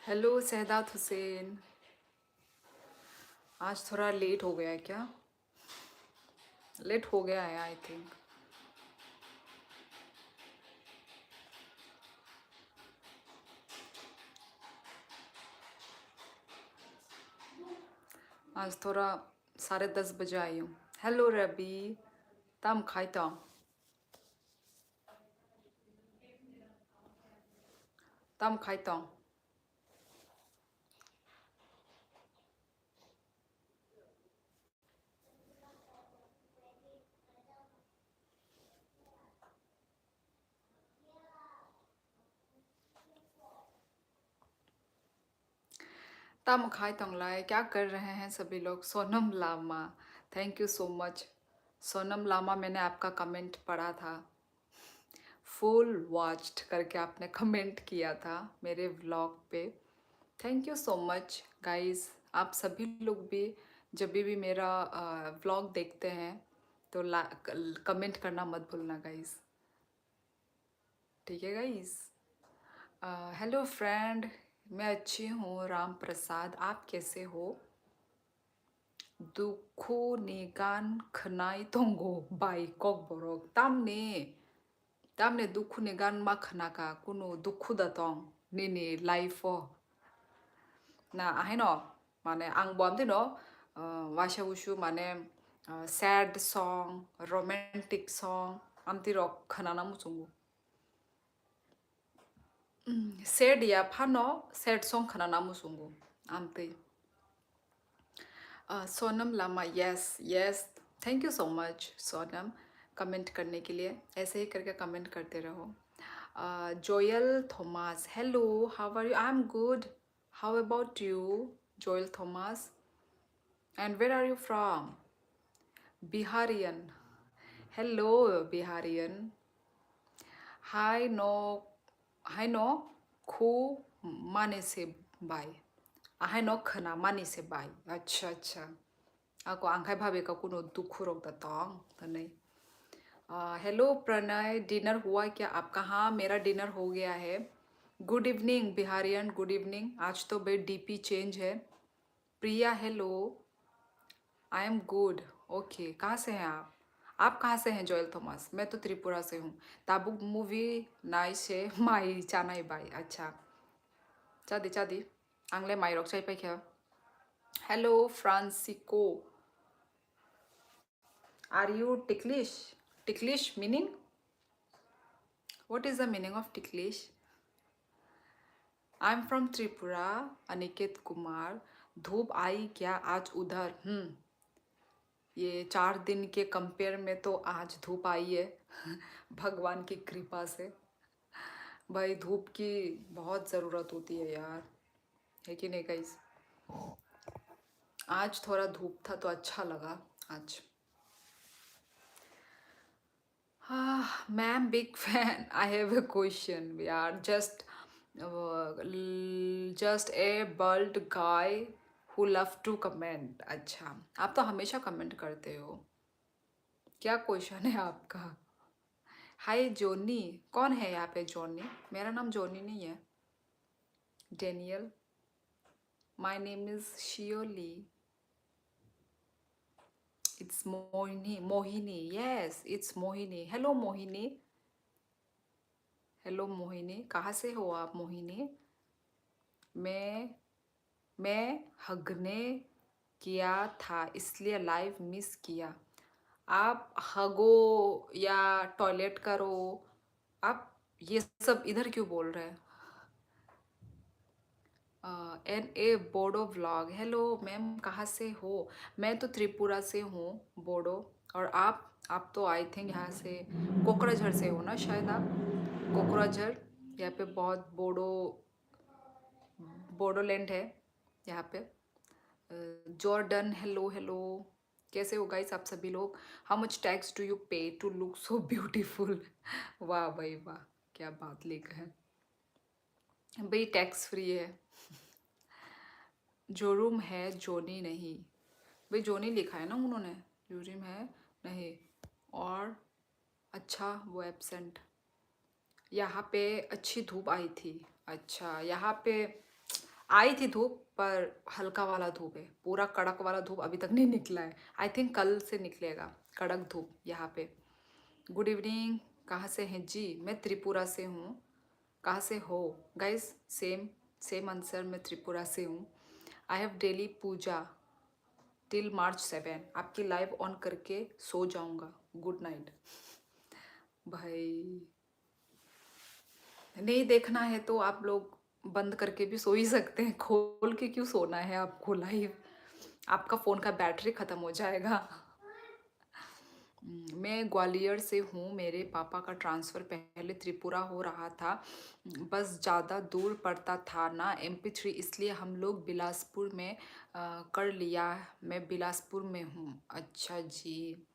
Hello Shahdad Hussain. आज थोड़ा late हो गया है क्या? लेट हो गया है आई थिंक। आज थोड़ा 10:30 बजे आई हूँ। हेलो रबी, तम खाइता तम खाइता। तम खाइता लाए क्या कर रहे हैं सभी लोग? Sonam Lama, thank you so much. Sonam Lama, मैंने आपका कमेंट पढ़ा था। फुल वॉच्ड करके आपने कमेंट किया था मेरे व्लॉग पे। Thank you so much guys. आप सभी लोग भी जब भी मेरा व्लॉग देखते हैं तो कमेंट करना मत भूलना गाइस। ठीक है गाइस। हेलो फ्रेंड, मैं अच्छी हूँ राम प्रसाद, आप कैसे हो? दुखु निगान खनाई तोंगो बाई कक बरक तामने दुखु निगान मा खनाका कुनु दुखु दातं निनि लाइफ ना ahino माने आं बुआमदिनो वाशा उशु माने सैड सॉन्ग रोमांटिक सॉन्ग आमती रॉक खनाना मुसुंगु सैड या फानो सैड सॉन्ग खनाना मुसुंगु आमती Sonam Lama, yes yes, thank you so much Sonam comment करने के लिए। ऐसे ही करके कमेंट करते रहो। Joel Thomas, hello, how are you? I am good, how about you Joel Thomas? And where are you from? Biharian, hello Biharian. हाय नो, हाय नो खु माने से बाय, हाय नो खना माने से बाय। अच्छा अच्छा, ako angkai भाभी का कुनो दुख रोक देता तो नहीं। हेलो प्रणय, डिनर हुआ क्या आपका? हाँ मेरा डिनर हो गया है। Good evening Biharian, good evening. आज तो भाई डीपी चेंज है। Priya hello, I am good. Okay, कहाँ से हैं आप? आप कहाँ से हैं जोएल थॉमस? मैं तो त्रिपुरा से हूँ। ताबुक मूवी नाई से माई चानाई बाई। अच्छा, चादी चादी आंगले माई रोक चाय पे क्या? Hello Francisco, are you ticklish? Ticklish meaning? What is the meaning of ticklish? I'm from Tripura, Aniket Kumar. धूप आई क्या आज उधर? ये 4 दिन के कंपेयर में तो आज धूप आई है भगवान की कृपा से। भाई धूप की बहुत ज़रूरत होती है यार, है कि नहीं गाइस? आज थोड़ा धूप था तो अच्छा लगा आज। Ma'am, big fan. I have a question. We are just a bald guy who love to comment. अच्छा, आप तो हमेशा कमेंट करते हो। क्या क्वेश्चन है आपका? हाय जोनी, कौन है यहाँ पे जोनी? मेरा नाम जोनी नहीं है। Daniel, my name is Sheoli. It's Mohini, Mohini, yes it's Mohini. Hello Mohini, hello Mohini, कहाँ से हो आप मोहिनी? मैं मैं हगने किया था इसलिए लाइव मिस किया। आप हगो या टॉयलेट करो, आप ये सब इधर क्यों बोल रहे हैं? N A Bodo vlog, hello ma'am, कहाँ से हो? मैं तो त्रिपुरा से हूँ बोडो। और आप तो आई थिंक यहाँ से कोकराझार से हो ना शायद आप? कोकराझार, यहाँ पे बहुत बोडोलैंड है यहाँ पे। जॉर्डन, हेलो हेलो, कैसे हो गाइस आप सभी लोग? How much tax do you पे टू लुक सो ब्यूटीफुल? वाह भाई वाह, क्या बात लेकर है भाई, टैक्स फ्री है। जोरूम है जोनी नहीं, भाई जोनी लिखा है ना उन्होंने, जोरिम है नहीं। और अच्छा वो एब्सेंट। यहाँ पे अच्छी धूप आई थी। अच्छा यहाँ पे आई थी धूप पर हल्का वाला धूप है, पूरा कड़क वाला धूप अभी तक नहीं निकला है। आई थिंक कल से निकलेगा कड़क धूप यहाँ पे। गुड इवनिंग, कहाँ से हैं जी? मैं त्रिपुरा से हूँ। कहाँ से हो गाइस? सेम सेम आंसर, मैं त्रिपुरा से हूँ। I have daily puja till March 7। आपकी लाइव ऑन करके सो जाऊँगा। Good night. भाई नहीं देखना है तो आप लोग बंद करके भी सो ही सकते हैं, खोल के क्यों सोना है आपको लाइव? आपका फ़ोन का बैटरी ख़त्म हो जाएगा। मैं ग्वालियर से हूँ। मेरे पापा का ट्रांसफ़र पहले त्रिपुरा हो रहा था, बस ज़्यादा दूर पड़ता था ना MP3, इसलिए हम लोग बिलासपुर में कर लिया। मैं बिलासपुर में हूँ। अच्छा जी।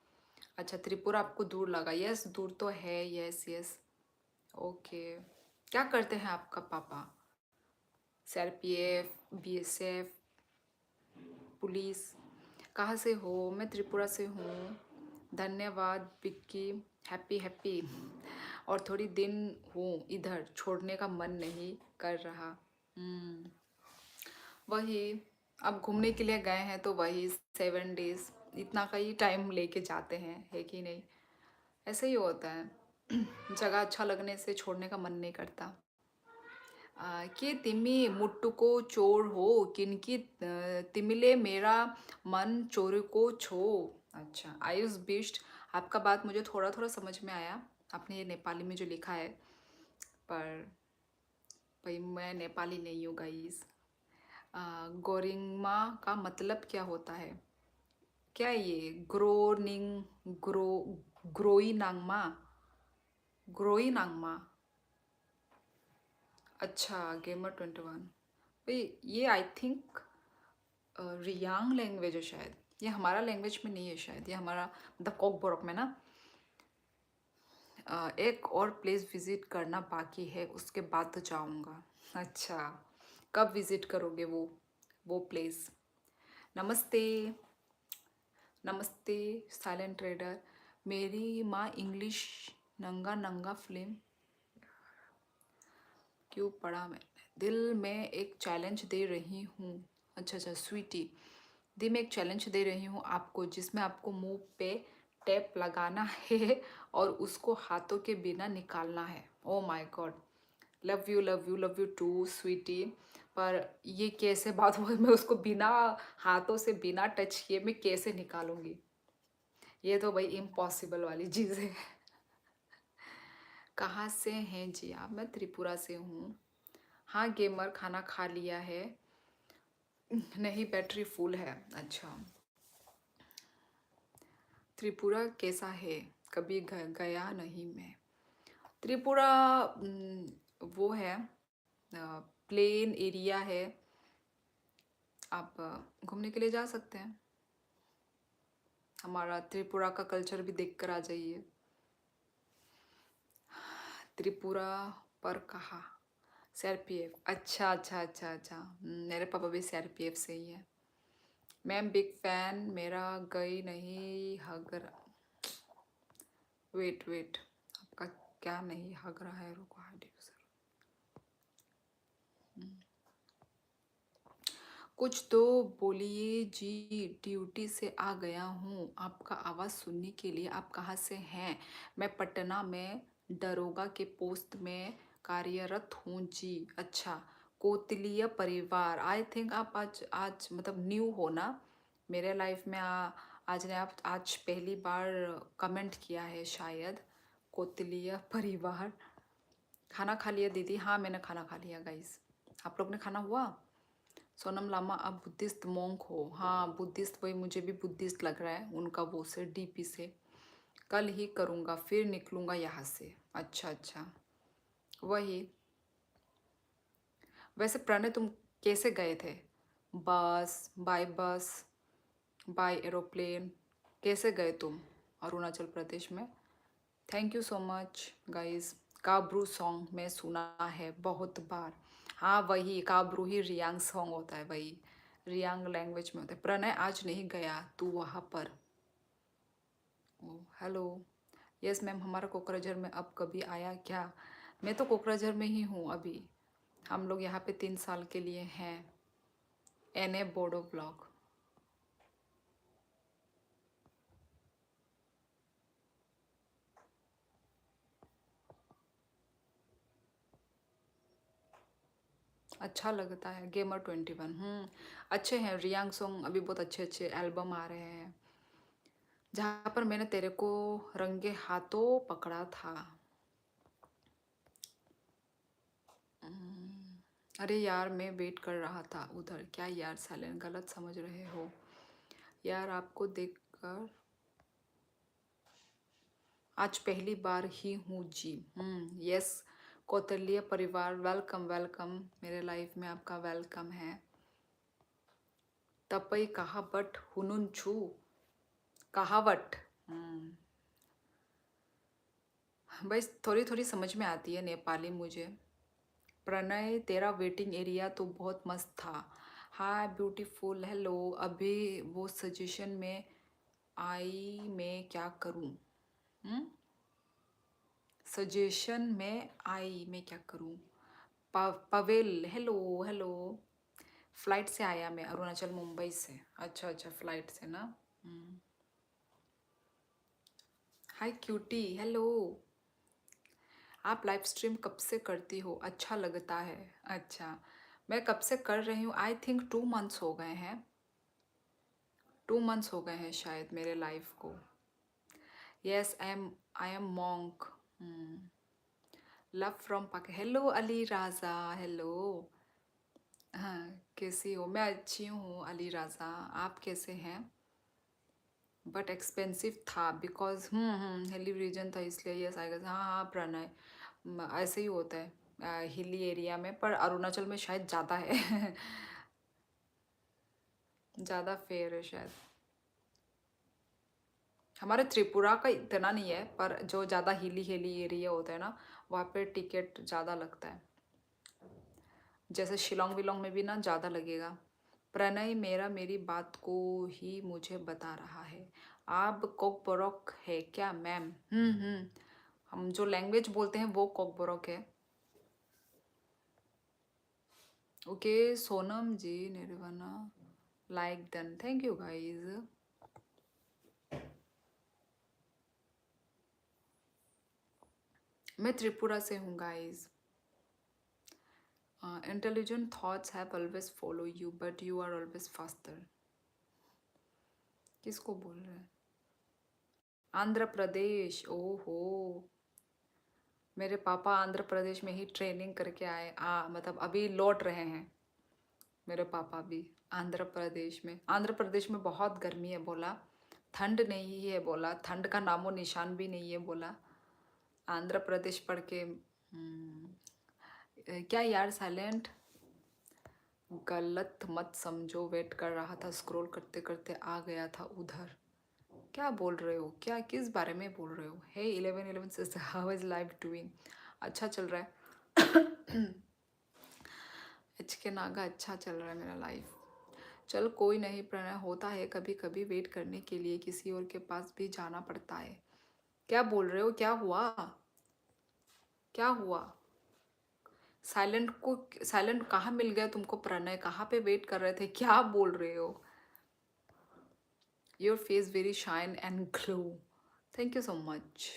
अच्छा, त्रिपुरा आपको दूर लगा? यस, दूर तो है। Yes yes. ओके। क्या करते हैं आपका पापा? CRPF, BSF, police? कहाँ से हो? मैं त्रिपुरा से हूँ। धन्यवाद विक्की। Happy happy. और थोड़ी दिन हूँ इधर, छोड़ने का मन नहीं कर रहा। वही, अब घूमने के लिए गए हैं तो वही 7 डेज, इतना का ही टाइम लेके जाते हैं, है कि नहीं? ऐसे ही होता है। जगह अच्छा लगने से छोड़ने का मन नहीं करता। कि तिमी मुट्टुको चोर हो, किनकी तिमिले मेरा मन चोर को छो। अच्छा, आयुष बिष्ट, आपका बात मुझे थोड़ा थोड़ा समझ में आया। आपने ये नेपाली में जो लिखा है, पर भाई मैं नेपाली नहीं हूँ गाइस। गोरिंगमा का मतलब क्या होता है? क्या है ये? ग्रो ग्रोई नांगमा? ग्रोई नांगमा? अच्छा, गेमर 21। भाई ये आई थिंक रियांग लैंग्वेज है शायद। ये हमारा लैंग्वेज में नहीं है शायद, ये हमारा मतलब कोकबोरक में ना। एक और प्लेस विजिट करना बाकी है, उसके बाद तो जाऊँगा। अच्छा, कब विजिट करोगे वो प्लेस? नमस्ते। नमस्ते साइलेंट ट्रेडर। मेरी माँ इंग्लिश नंगा नंगा फिल्म क्यों पढ़ा मैंने? दिल में एक चैलेंज दे रही हूँ। अच्छा अच्छा स्वीटी, दिल में एक चैलेंज दे रही हूँ आपको, जिसमें आपको मुंह पे टेप लगाना है और उसको हाथों के बिना निकालना है। Oh my god, love you love you love you too sweetie. पर ये कैसे बात हुई? मैं उसको बिना हाथों से बिना टच किए मैं कैसे निकालूंगी? ये तो भाई इम्पॉसिबल वाली चीज़ है। कहाँ से हैं जी आप? मैं त्रिपुरा से हूँ। हाँ गेमर, खाना खा लिया है? नहीं, बैटरी फुल है। अच्छा, त्रिपुरा कैसा है? कभी गया नहीं मैं। त्रिपुरा वो है, प्लेन एरिया है। आप घूमने के लिए जा सकते हैं। हमारा त्रिपुरा का कल्चर भी देख कर आ जाइए। त्रिपुरा पर कहा? CRPF। अच्छा अच्छा अच्छा अच्छा। मेरे पापा भी CRPF से ही है। मैम बिग फैन, मेरा गई नहीं हग रहा। वेट वेट, आपका क्या नहीं हग रहा है? रुको, हाइड यूजर। कुछ तो बोलिए जी, ड्यूटी से आ गया हूँ आपका आवाज़ सुनने के लिए। आप कहाँ से हैं? मैं पटना में दरोगा के पोस्ट में कार्यरत हूँ जी। अच्छा, कोतलीय परिवार। आई थिंक आप आज आज मतलब न्यू हो ना मेरे लाइफ में। आज ने आप आज पहली बार कमेंट किया है शायद। कोतलीय परिवार। खाना खा लिया दीदी? हाँ मैंने खाना खा लिया गाइस। आप लोग ने खाना हुआ? सोनम लामा, आप बुद्धिस्ट मोंक हो? हाँ बुद्धिस्ट, वही मुझे भी बुद्धिस्ट लग रहा है उनका वो से DP से। कल ही करूँगा, फिर निकलूँगा यहाँ से। अच्छा अच्छा, वही। वैसे प्रणय तुम कैसे गए थे? बस बाय एरोप्लेन? कैसे गए तुम अरुणाचल प्रदेश में? Thank you so much guys. काब्रू सॉन्ग मैं सुना है बहुत बार। हाँ वही काब्रू ही रियांग सॉन्ग होता है, वही रियांग लैंग्वेज में होता है। प्रणय आज नहीं गया तू वहाँ पर? ओ हेलो। यस मैम, हमारा कोकराझार में अब कभी आया क्या? मैं तो कोकराझार में ही हूँ अभी। हम लोग यहाँ पे 3 साल के लिए हैं। N A Bodo blog. अच्छा लगता है गेमर 21। अच्छे हैं रियांग सॉन्ग, अभी बहुत अच्छे अच्छे एल्बम आ रहे हैं। जहाँ पर मैंने तेरे को रंगे हाथों पकड़ा था। हम्म, अरे यार मैं वेट कर रहा था उधर। क्या यार साइलेंट, गलत समझ रहे हो यार। आपको देखकर आज पहली बार ही हूँ जी। यस कौतल्य परिवार, वेलकम वेलकम। मेरे लाइफ में आपका वेलकम है। तपई कहावट हुनुन छू, कहावट। बस थोड़ी थोड़ी समझ में आती है नेपाली मुझे। प्रणय तेरा वेटिंग एरिया तो बहुत मस्त था। हाय ब्यूटीफुल, हेलो। अभी वो सजेशन में आई, मैं क्या करूं? सजेशन में आई, मैं क्या करूं? Pavel, hello hello. फ्लाइट से आया मैं, अरुणाचल मुंबई से। अच्छा अच्छा, फ्लाइट से ना। हाय क्यूटी, हेलो। आप लाइव स्ट्रीम कब से करती हो? अच्छा लगता है। अच्छा, मैं कब से कर रही हूँ? आई थिंक 2 मंथ्स हो गए हैं। 2 मंथ्स हो गए हैं शायद मेरे लाइफ को। Yes I M monk. Love from पाक। हेलो अली राजा, हेलो। हाँ, कैसी हो? मैं अच्छी हूँ अली राजा, आप कैसे हैं? बट एक्सपेंसिव था बिकॉज हिली रीजन था इसलिए। यस आई गेस, हाँ हाँ प्रणय, ऐसे ही होता है हिली एरिया में, पर अरुणाचल में शायद ज़्यादा है। ज़्यादा फेयर है शायद। हमारे त्रिपुरा का इतना नहीं है, पर जो ज़्यादा हिली हिली एरिया होता है ना, वहाँ पे टिकट ज़्यादा लगता है। जैसे शिलोंग विलोंग में भी ना ज़्यादा लगेगा। प्रणय मेरा मेरी बात को ही मुझे बता रहा है। आप कोकबोरोक है क्या मैम? हम जो लैंग्वेज बोलते हैं वो कोकबोरोक है। Okay Sonam ji, Nirvana like done, thank you guys. मैं त्रिपुरा से हूँ guys. Intelligent thoughts have always follow you but you are always faster. किसको बोल रहे हैं? आंध्र प्रदेश, ओहो। मेरे पापा आंध्र प्रदेश में ही ट्रेनिंग करके आए, मतलब अभी लौट रहे हैं। मेरे पापा भी आंध्र प्रदेश में। आंध्र प्रदेश में बहुत गर्मी है बोला, ठंड नहीं है बोला, ठंड का नामो निशान भी नहीं है बोला। आंध्र प्रदेश पढ़ के क्या यार साइलेंट, गलत मत समझो। वेट कर रहा था, स्क्रॉल करते करते आ गया था उधर। क्या बोल रहे हो? क्या किस बारे में बोल रहे हो? हे 1111 sister, how is life doing? अच्छा चल रहा है। एच के नागा, अच्छा चल रहा है मेरा लाइफ। चल कोई नहीं प्रणय, होता है कभी कभी। वेट करने के लिए किसी और के पास भी जाना पड़ता है। क्या बोल रहे हो? क्या हुआ? क्या हुआ? साइलेंट कहाँ मिल गया तुमको प्रणय? कहाँ पे वेट कर रहे थे? क्या बोल रहे हो? Your face very shine and glow, thank you so much.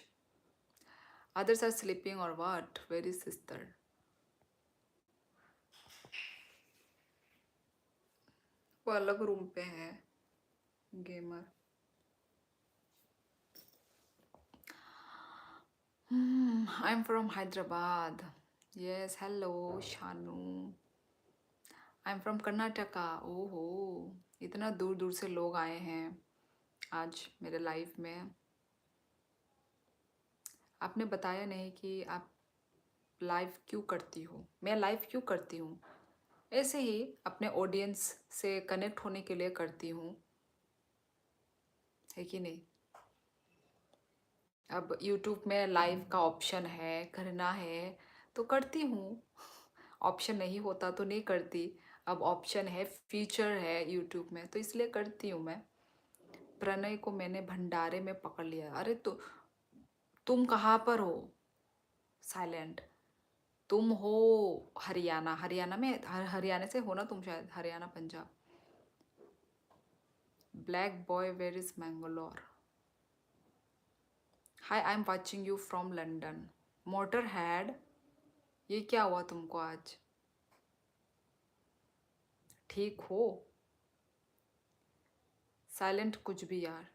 Others are sleeping or what? Very sister, वो अलग रूम पे है gamer. I am from Hyderabad. Yes hello Shanu. I am from Karnataka. ओहो, इतना दूर दूर से लोग आए हैं आज मेरे लाइफ में। आपने बताया नहीं कि आप लाइव क्यों करती हो। मैं लाइव क्यों करती हूँ? ऐसे ही अपने ऑडियंस से कनेक्ट होने के लिए करती हूँ, है कि नहीं? अब यूट्यूब में लाइव का ऑप्शन है, करना है तो करती हूँ। ऑप्शन नहीं होता तो नहीं करती। अब ऑप्शन है, फीचर है यूट्यूब में, तो इसलिए करती हूँ मैं। प्रणय को मैंने भंडारे में पकड़ लिया। अरे तो तुम कहाँ पर हो? साइलेंट, तुम हो हरियाणा। हरियाणा में हरियाणा से हो ना तुम? शायद Haryana Punjab. Black boy where is Mangalore. Hi I am watching you from London. Motor head, ये क्या हुआ तुमको आज? ठीक हो? साइलेंट कुछ भी यार।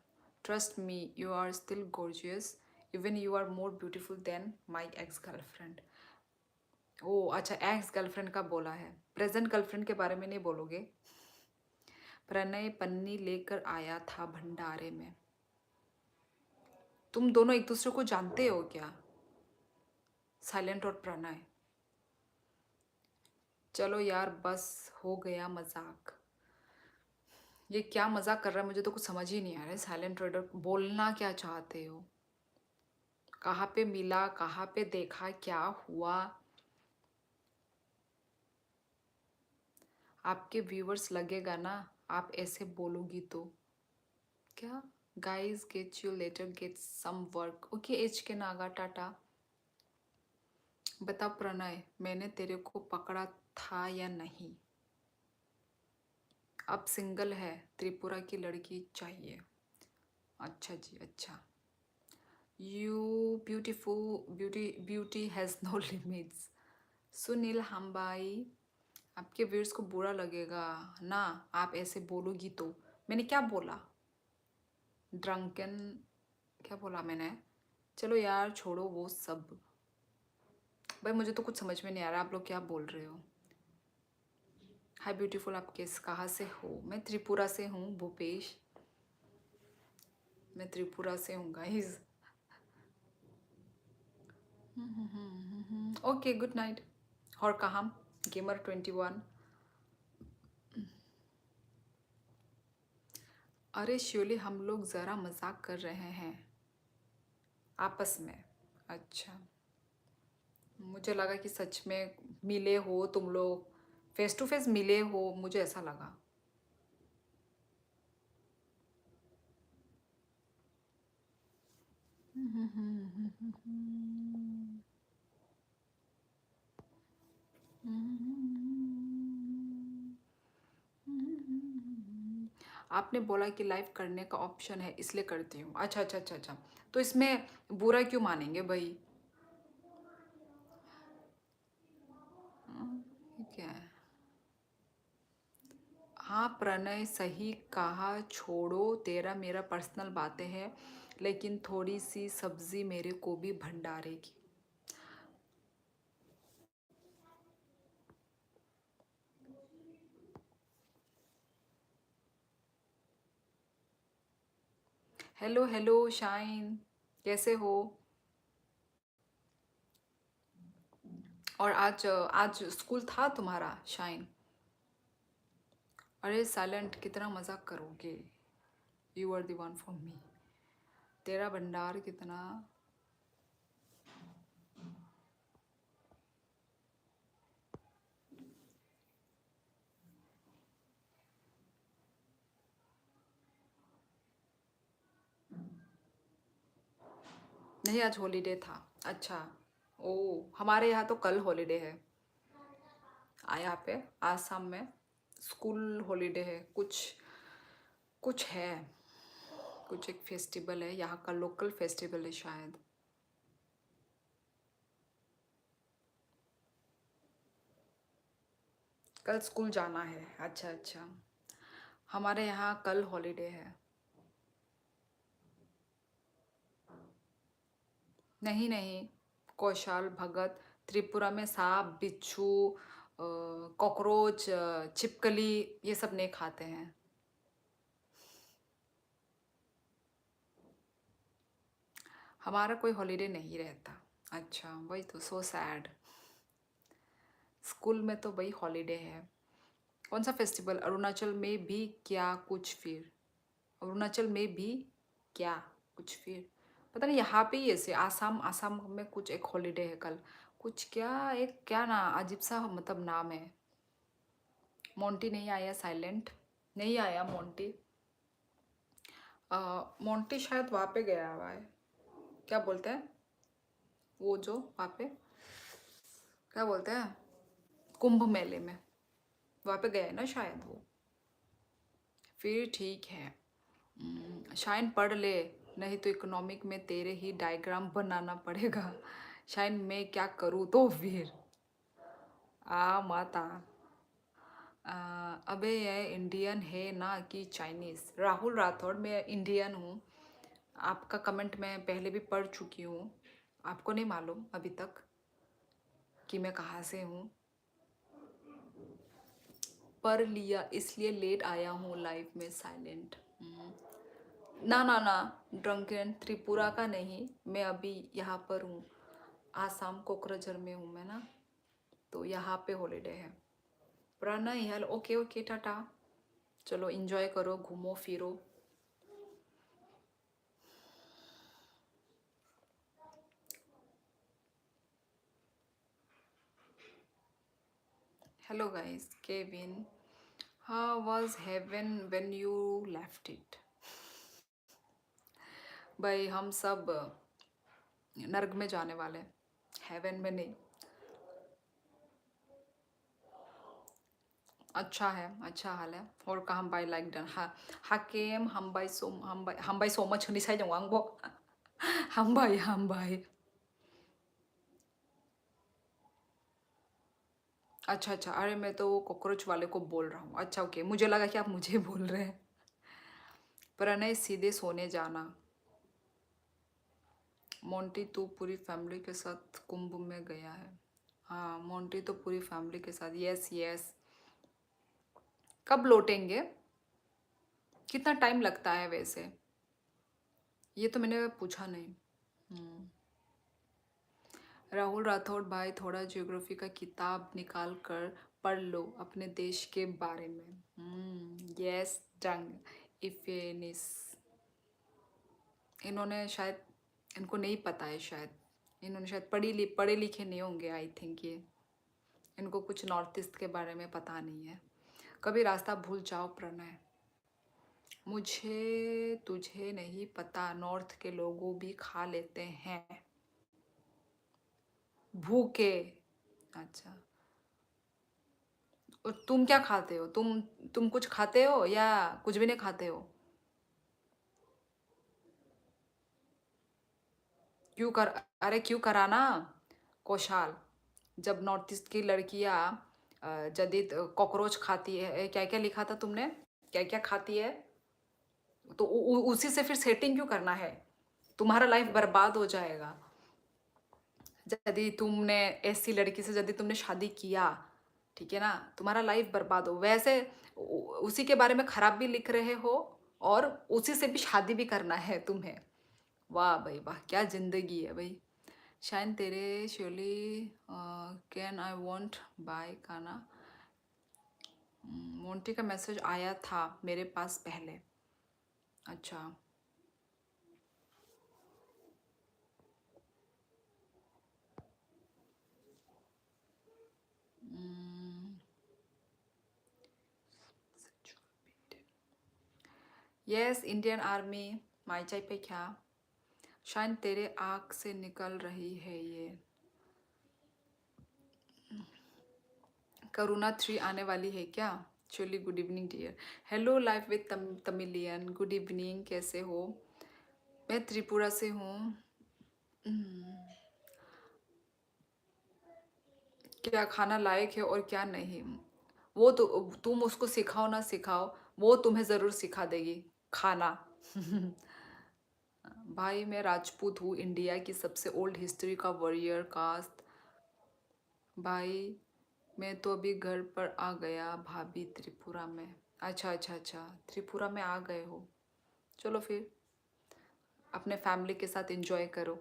Trust me you are still gorgeous, even you are more beautiful than my ex girlfriend. ओ अच्छा, एक्स गर्लफ्रेंड का बोला है, प्रेजेंट गर्लफ्रेंड के बारे में नहीं बोलोगे? प्रणय पन्नी लेकर आया था भंडारे में। तुम दोनों एक दूसरे को जानते हो क्या? साइलेंट और प्रणय। चलो यार बस, हो गया मजाक। ये क्या मजाक कर रहा है, मुझे तो कुछ समझ ही नहीं आ रहा है। साइलेंट रेडर बोलना क्या चाहते हो? कहाँ पे मिला, कहाँ पे देखा, क्या हुआ? आपके व्यूअर्स लगेगा ना आप ऐसे बोलोगी तो। क्या? Guys get you later, get some work. Okay H K Naga, Tata. बता प्रणय, मैंने तेरे को पकड़ा था या नहीं? अब सिंगल है, त्रिपुरा की लड़की चाहिए। अच्छा जी अच्छा। You beautiful, beauty has no limits. Sunil हम्बाई, आपके व्यूअर्स को बुरा लगेगा ना आप ऐसे बोलोगी तो। मैंने क्या बोला? ड्रंकन, क्या बोला मैंने? चलो यार छोड़ो वो सब। भाई मुझे तो कुछ समझ में नहीं आ रहा आप लोग क्या बोल रहे हो। हाय ब्यूटीफुल, आप किस कहाँ से हो? मैं त्रिपुरा से हूँ भूपेश, मैं त्रिपुरा से हूँ गाइस। Okay good night. और कहाँ? गेमर 21। अरे श्योली हम लोग ज़रा मजाक कर रहे हैं आपस में। अच्छा, मुझे लगा कि सच में मिले हो तुम लोग, फेस टू फेस मिले हो, मुझे ऐसा लगा। आपने बोला कि लाइव करने का ऑप्शन है इसलिए करती हूँ। अच्छा अच्छा अच्छा अच्छा, तो इसमें बुरा क्यों मानेंगे भाई? ये क्या है? हाँ प्रणय सही कहा, छोड़ो तेरा मेरा पर्सनल बातें हैं, लेकिन थोड़ी सी सब्जी मेरे को भी भंडारे की। हेलो हेलो शाइन, कैसे हो? और आज आज स्कूल था तुम्हारा शाइन? अरे साइलेंट, कितना मजाक करोगे? You are the one for me. तेरा भंडार कितना। नहीं आज हॉलीडे था। अच्छा, ओ हमारे यहाँ तो कल हॉलीडे है। यहाँ पे आसाम में स्कूल हॉलीडे है, कुछ कुछ है, कुछ एक फेस्टिवल है यहाँ का, लोकल फेस्टिवल है शायद। कल स्कूल जाना है, अच्छा अच्छा। हमारे यहाँ कल हॉलीडे है। नहीं नहीं, कौशाल भगत, त्रिपुरा में सांप बिच्छू कॉकरोच छिपकली ये सब नहीं खाते हैं। हमारा कोई हॉलीडे नहीं रहता। अच्छा वही तो, सो सैड। स्कूल में तो वही हॉलीडे है। कौन सा फेस्टिवल? अरुणाचल में भी क्या कुछ फिर? अरुणाचल में भी क्या कुछ फिर? पता नहीं, यहाँ पे ही ऐसे आसाम, आसाम में कुछ एक हॉलीडे है कल। कुछ क्या, एक क्या ना अजीब सा मतलब नाम है। मोंटी नहीं आया, साइलेंट नहीं आया मोंटी। मोंटी शायद वहाँ पे गया हुआ है, क्या बोलते हैं वो जो वहाँ पे, क्या बोलते हैं, कुंभ मेले में वहाँ पे गए ना शायद वो। फिर ठीक है। शाइन पढ़ ले, नहीं तो इकोनॉमिक में तेरे ही डायग्राम बनाना पड़ेगा। शाइन मैं क्या करूँ तो फिर? माता। अबे ये इंडियन है ना कि चाइनीज़? राहुल राठौड़, मैं इंडियन हूँ। आपका कमेंट मैं पहले भी पढ़ चुकी हूँ। आपको नहीं मालूम अभी तक कि मैं कहाँ से हूँ? पढ़ लिया इसलिए लेट आया हूँ लाइव में, साइलेंट। ना ना ना, ड्रंकन त्रिपुरा का नहीं, मैं अभी यहाँ पर हूँ। आसाम कोकराझार में हूँ मैं ना, तो यहाँ पे हॉलीडे है। Pranay hello, okay okay tata. चलो इंजॉय करो, घूमो फिरो। Hello guys, Kevin, how was heaven when you left it? भाई हम सब नर्क में जाने वाले, हेवन में नहीं। अच्छा है, अच्छा हाल है। और का हम बाई लाइक डन हा हाकेम हम बाई सो मच नहीं साइड वांगबो। हम बाई। अच्छा अच्छा, अरे मैं तो कॉकरोच वाले को बोल रहा हूँ। अच्छा ओके, मुझे लगा कि आप मुझे बोल रहे हैं। प्रणय सीधे सोने जाना। मोंटी तू पूरी फैमिली के साथ कुंभ में गया है? हाँ मोंटी तो पूरी फैमिली के साथ, यस यस। कब लौटेंगे? कितना टाइम लगता है वैसे? ये तो मैंने पूछा नहीं। हम्म। राहुल राठौड़ भाई, थोड़ा ज्योग्राफी का किताब निकाल कर पढ़ लो अपने देश के बारे में। यस डंग इफेनिस। इन्होंने शायद, इनको नहीं पता है शायद, इन्होंने शायद पढ़े लिखे नहीं होंगे आई थिंक। ये इनको कुछ नॉर्थ ईस्ट के बारे में पता नहीं है। कभी रास्ता भूल जाओ प्रणय। मुझे तुझे नहीं पता, नॉर्थ के लोगों भी खा लेते हैं भूखे। अच्छा, और तुम क्या खाते हो? तुम कुछ खाते हो या कुछ भी नहीं खाते हो? क्यों कर, अरे क्यों कराना? कौशाल, जब नॉर्थ ईस्ट की लड़कियां जदीद कॉकरोच खाती है, क्या क्या लिखा था तुमने, क्या क्या खाती है, तो उसी से फिर सेटिंग क्यों करना है? तुम्हारा लाइफ बर्बाद हो जाएगा। यदि तुमने ऐसी लड़की से यदि तुमने शादी किया, ठीक है ना, तुम्हारा लाइफ बर्बाद हो। वैसे उसी के बारे में खराब भी लिख रहे हो, और उसी से भी शादी भी करना है तुम्हें। वाह भाई वाह, क्या जिंदगी है भाई। शायद तेरे surely can I want buy खाना। मोंटी का मैसेज आया था मेरे पास पहले। अच्छा। यस इंडियन आर्मी, माई चाई पे क्या? शायद तेरे आँख से निकल रही है ये। करुणा 3 आने वाली है क्या? चलिए, good evening dear. Hello life with Tamilian, good evening, कैसे हो? मैं त्रिपुरा से हूँ। क्या खाना लायक है और क्या नहीं, वो तो तुम उसको सिखाओ ना सिखाओ, वो तुम्हें ज़रूर सिखा देगी खाना। भाई मैं राजपूत हूँ, इंडिया की सबसे ओल्ड हिस्ट्री का वॉरियर कास्ट। भाई मैं तो अभी घर पर आ गया, भाभी त्रिपुरा में। अच्छा अच्छा अच्छा, त्रिपुरा में आ गए हो। चलो फिर अपने फैमिली के साथ एंजॉय करो,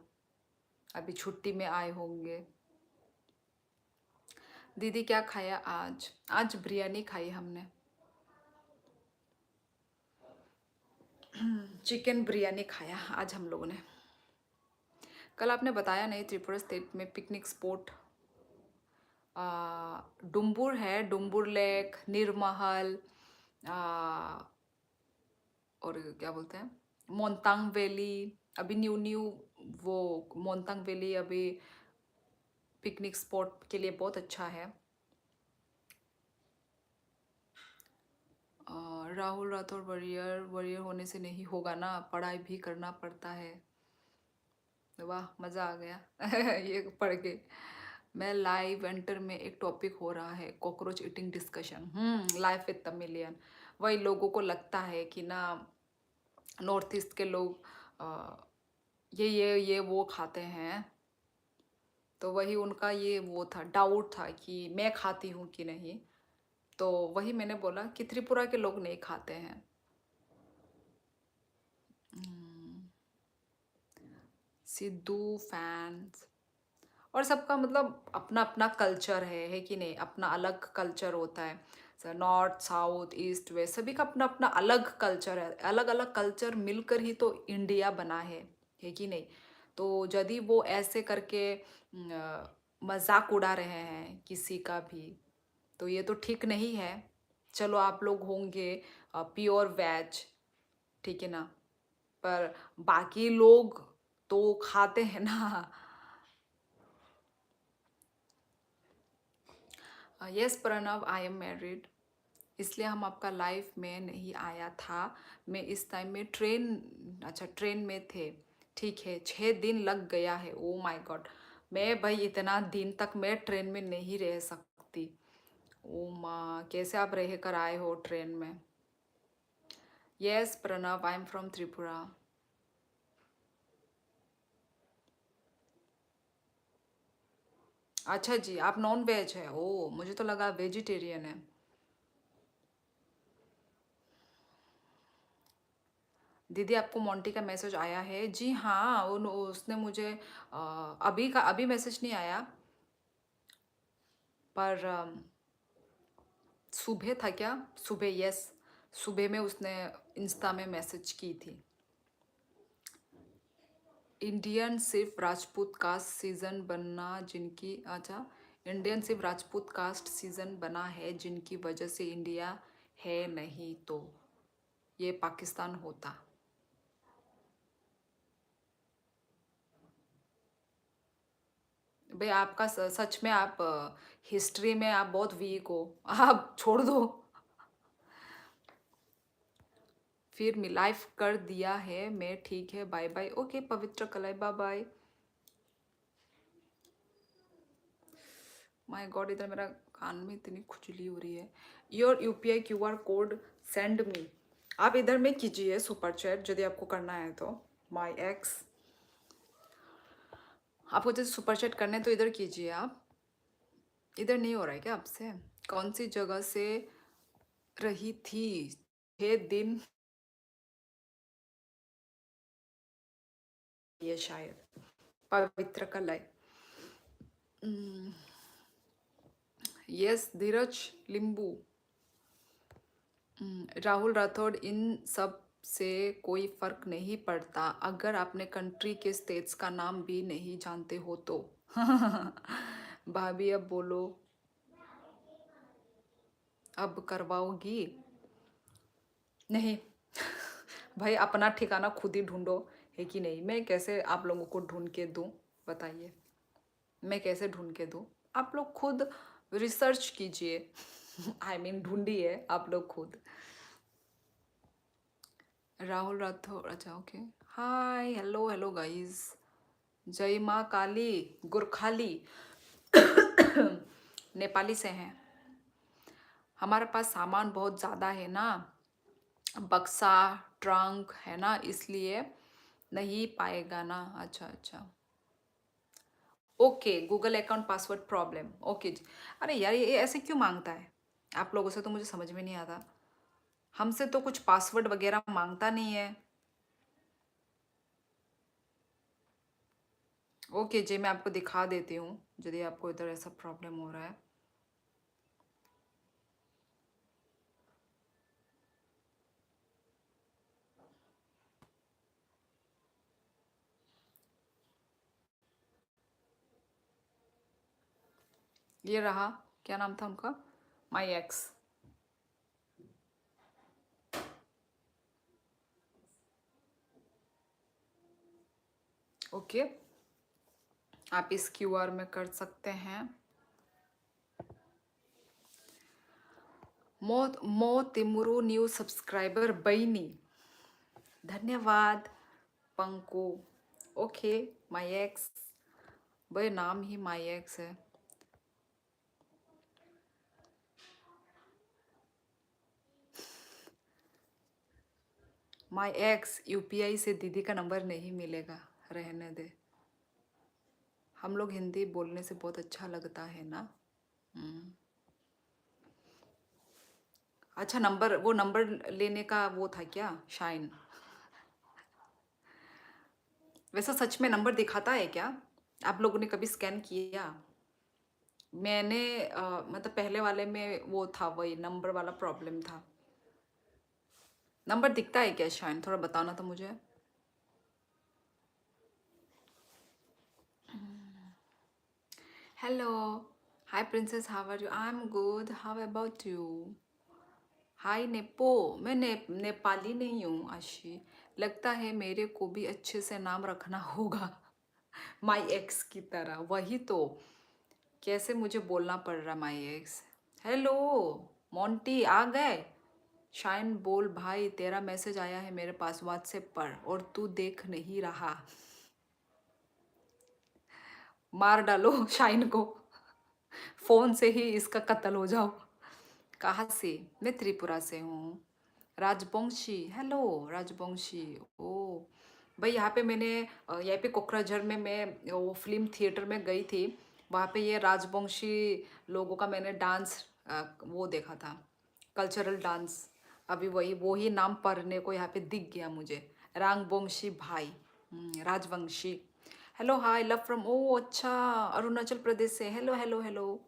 अभी छुट्टी में आए होंगे। दीदी क्या खाया आज? आज बिरयानी खाई हमने। चिकन बिरयानी खाया आज हम लोगों ने। कल आपने बताया नहीं, त्रिपुरा स्टेट में पिकनिक स्पॉट डुम्बुर है, डुम्बुर लेक, निर्महल, आ, और क्या बोलते हैं, मोंतांग वैली। अभी न्यू न्यू वो मोंतांग वैली अभी पिकनिक स्पॉट के लिए बहुत अच्छा है। राहुल राठौर वॉरियर वॉरियर होने से नहीं होगा ना, पढ़ाई भी करना पड़ता है। वाह, मज़ा आ गया ये पढ़ के। मैं लाइव एंटर में एक टॉपिक हो रहा है, cockroach eating discussion. Life with Tamilian. वही लोगों को लगता है कि ना नॉर्थ ईस्ट के लोग ये वो खाते हैं, तो वही उनका ये वो था, डाउट था कि मैं खाती हूँ कि नहीं। तो वही मैंने बोला कि त्रिपुरा के लोग नहीं खाते हैं। सिद्धू फैंस। और सबका मतलब अपना अपना कल्चर है कि नहीं, अपना अलग कल्चर होता है। नॉर्थ साउथ ईस्ट वेस्ट सभी का अपना अपना अलग कल्चर है, अलग अलग कल्चर मिलकर ही तो इंडिया बना है कि नहीं। तो यदि वो ऐसे करके मजाक उड़ा रहे हैं किसी का भी, तो ये तो ठीक नहीं है। चलो आप लोग होंगे प्योर वेज, ठीक है ना, पर बाकी लोग तो खाते हैं ना। Yes Pranav, I am married, इसलिए हम आपका लाइफ में नहीं आया था। मैं इस टाइम में ट्रेन में थे। ठीक है, 6 दिन लग गया है। ओ माय गॉड, मैं भाई इतना दिन तक मैं ट्रेन में नहीं रह सकती। ओ माँ, कैसे आप रह कर आए हो ट्रेन में। Yes Pranav, I am from Tripura. अच्छा जी, आप नॉन वेज है। ओ, मुझे तो लगा वेजिटेरियन है। दीदी आपको मोंटी का मैसेज आया है? जी हाँ, उसने मुझे अभी मैसेज नहीं आया, पर सुबह था क्या, सुबह, यस, सुबह में उसने इंस्टा में मैसेज की थी। इंडियन सिर्फ राजपूत कास्ट सीजन बनना जिनकी, अच्छा, इंडियन सिर्फ राजपूत कास्ट सीजन बना है जिनकी वजह से इंडिया है, नहीं तो ये पाकिस्तान होता। भाई आपका सच में आप हिस्ट्री में आप बहुत वीक हो, आप छोड़ दो। फिर लाइफ कर दिया है मैं, ठीक है, बाय बाय। ओके पवित्र कलाई, बाय बाय। माय गॉड, इधर मेरा कान में इतनी खुजली हो रही है। Your UPI QR code send me. आप इधर में कीजिए सुपर चैट यदि आपको करना है तो। माय एक्स, आपको जैसे सुपर चैट करने हैं तो इधर कीजिए आप। इधर नहीं हो रहा है क्या आपसे? कौन सी जगह से रही थी 6 दिन? ये शायद पवित्र कलाई। यस धीरज लिंबू। राहुल राठौड़, इन सब से कोई फर्क नहीं पड़ता अगर आपने कंट्री के स्टेट्स का नाम भी नहीं जानते हो तो। भाभी अब बोलो, अब करवाओगी? नहीं। भाई अपना ठिकाना खुद ही ढूंढो, है कि नहीं। मैं कैसे आप लोगों को ढूंढ के दूं, बताइए, मैं कैसे ढूंढ के दूं? आप लोग खुद रिसर्च कीजिए। आई मीन ढूंढिए आप लोग खुद। राहुल राठौर, अच्छा ओके। हाय, हेलो हेलो गाइस। जय माँ काली, गुरखाली। नेपाली से हैं। हमारे पास सामान बहुत ज़्यादा है ना, बक्सा ट्रंक है ना, इसलिए नहीं पाएगा ना। अच्छा अच्छा, okay, Google account password problem, okay जी। अरे यार, ये ऐसे क्यों मांगता है आप लोगों से, तो मुझे समझ में नहीं आता। हमसे तो कुछ पासवर्ड वगैरह मांगता नहीं है। ओके जी, मैं आपको दिखा देती हूँ यदि आपको इधर ऐसा प्रॉब्लम हो रहा है। ये रहा, क्या नाम था उनका, माई एक्स। ओके, आप इस क्यूआर में कर सकते हैं। मो तिमुरू न्यू सब्सक्राइबर बहिनी, धन्यवाद पंकु। ओके, माय एक्स, भाई नाम ही माय एक्स है। माय एक्स यूपीआई से दीदी का नंबर नहीं मिलेगा, रहने दे। हम लोग हिंदी बोलने से बहुत अच्छा लगता है ना। हम्म। अच्छा, नंबर, वो नंबर लेने का वो था क्या शाइन? वैसे सच में नंबर दिखाता है क्या? आप लोगों ने कभी स्कैन किया? मैंने मतलब पहले वाले में वो था, वही नंबर वाला प्रॉब्लम था। नंबर दिखता है क्या शाइन? थोड़ा बताना तो मुझे। Hello, hi princess, how are you? I am good, how about you? Hi Nepo, मैं नेपाली नहीं हूँ आशी। लगता है मेरे को भी अच्छे से नाम रखना होगा माई एक्स की तरह। वही तो, कैसे मुझे बोलना पड़ रहा माई एक्स। हेलो मोंटी, आ गए? शाइन बोल भाई, तेरा मैसेज आया है मेरे पास व्हाट्सएप पर और तू देख नहीं रहा। मार डालो शाइन को, फोन से ही इसका कत्ल हो जाओ। कहाँ से? मैं त्रिपुरा से हूँ। राजवंशी, हेलो राजवंशी। ओ भाई, यहाँ पे मैंने यहाँ पे कोकराझार में मैं वो फिल्म थिएटर में गई थी। वहाँ पे ये राजवंशी लोगों का मैंने डांस वो देखा था, कल्चरल डांस। अभी वही वो ही नाम पढ़ने को यहाँ पे दिख गया मुझे, राजवंशी भाई। Rajvanshi. Hello, hi, love from, ओ अच्छा, अरुणाचल प्रदेश से। Hello hello hello.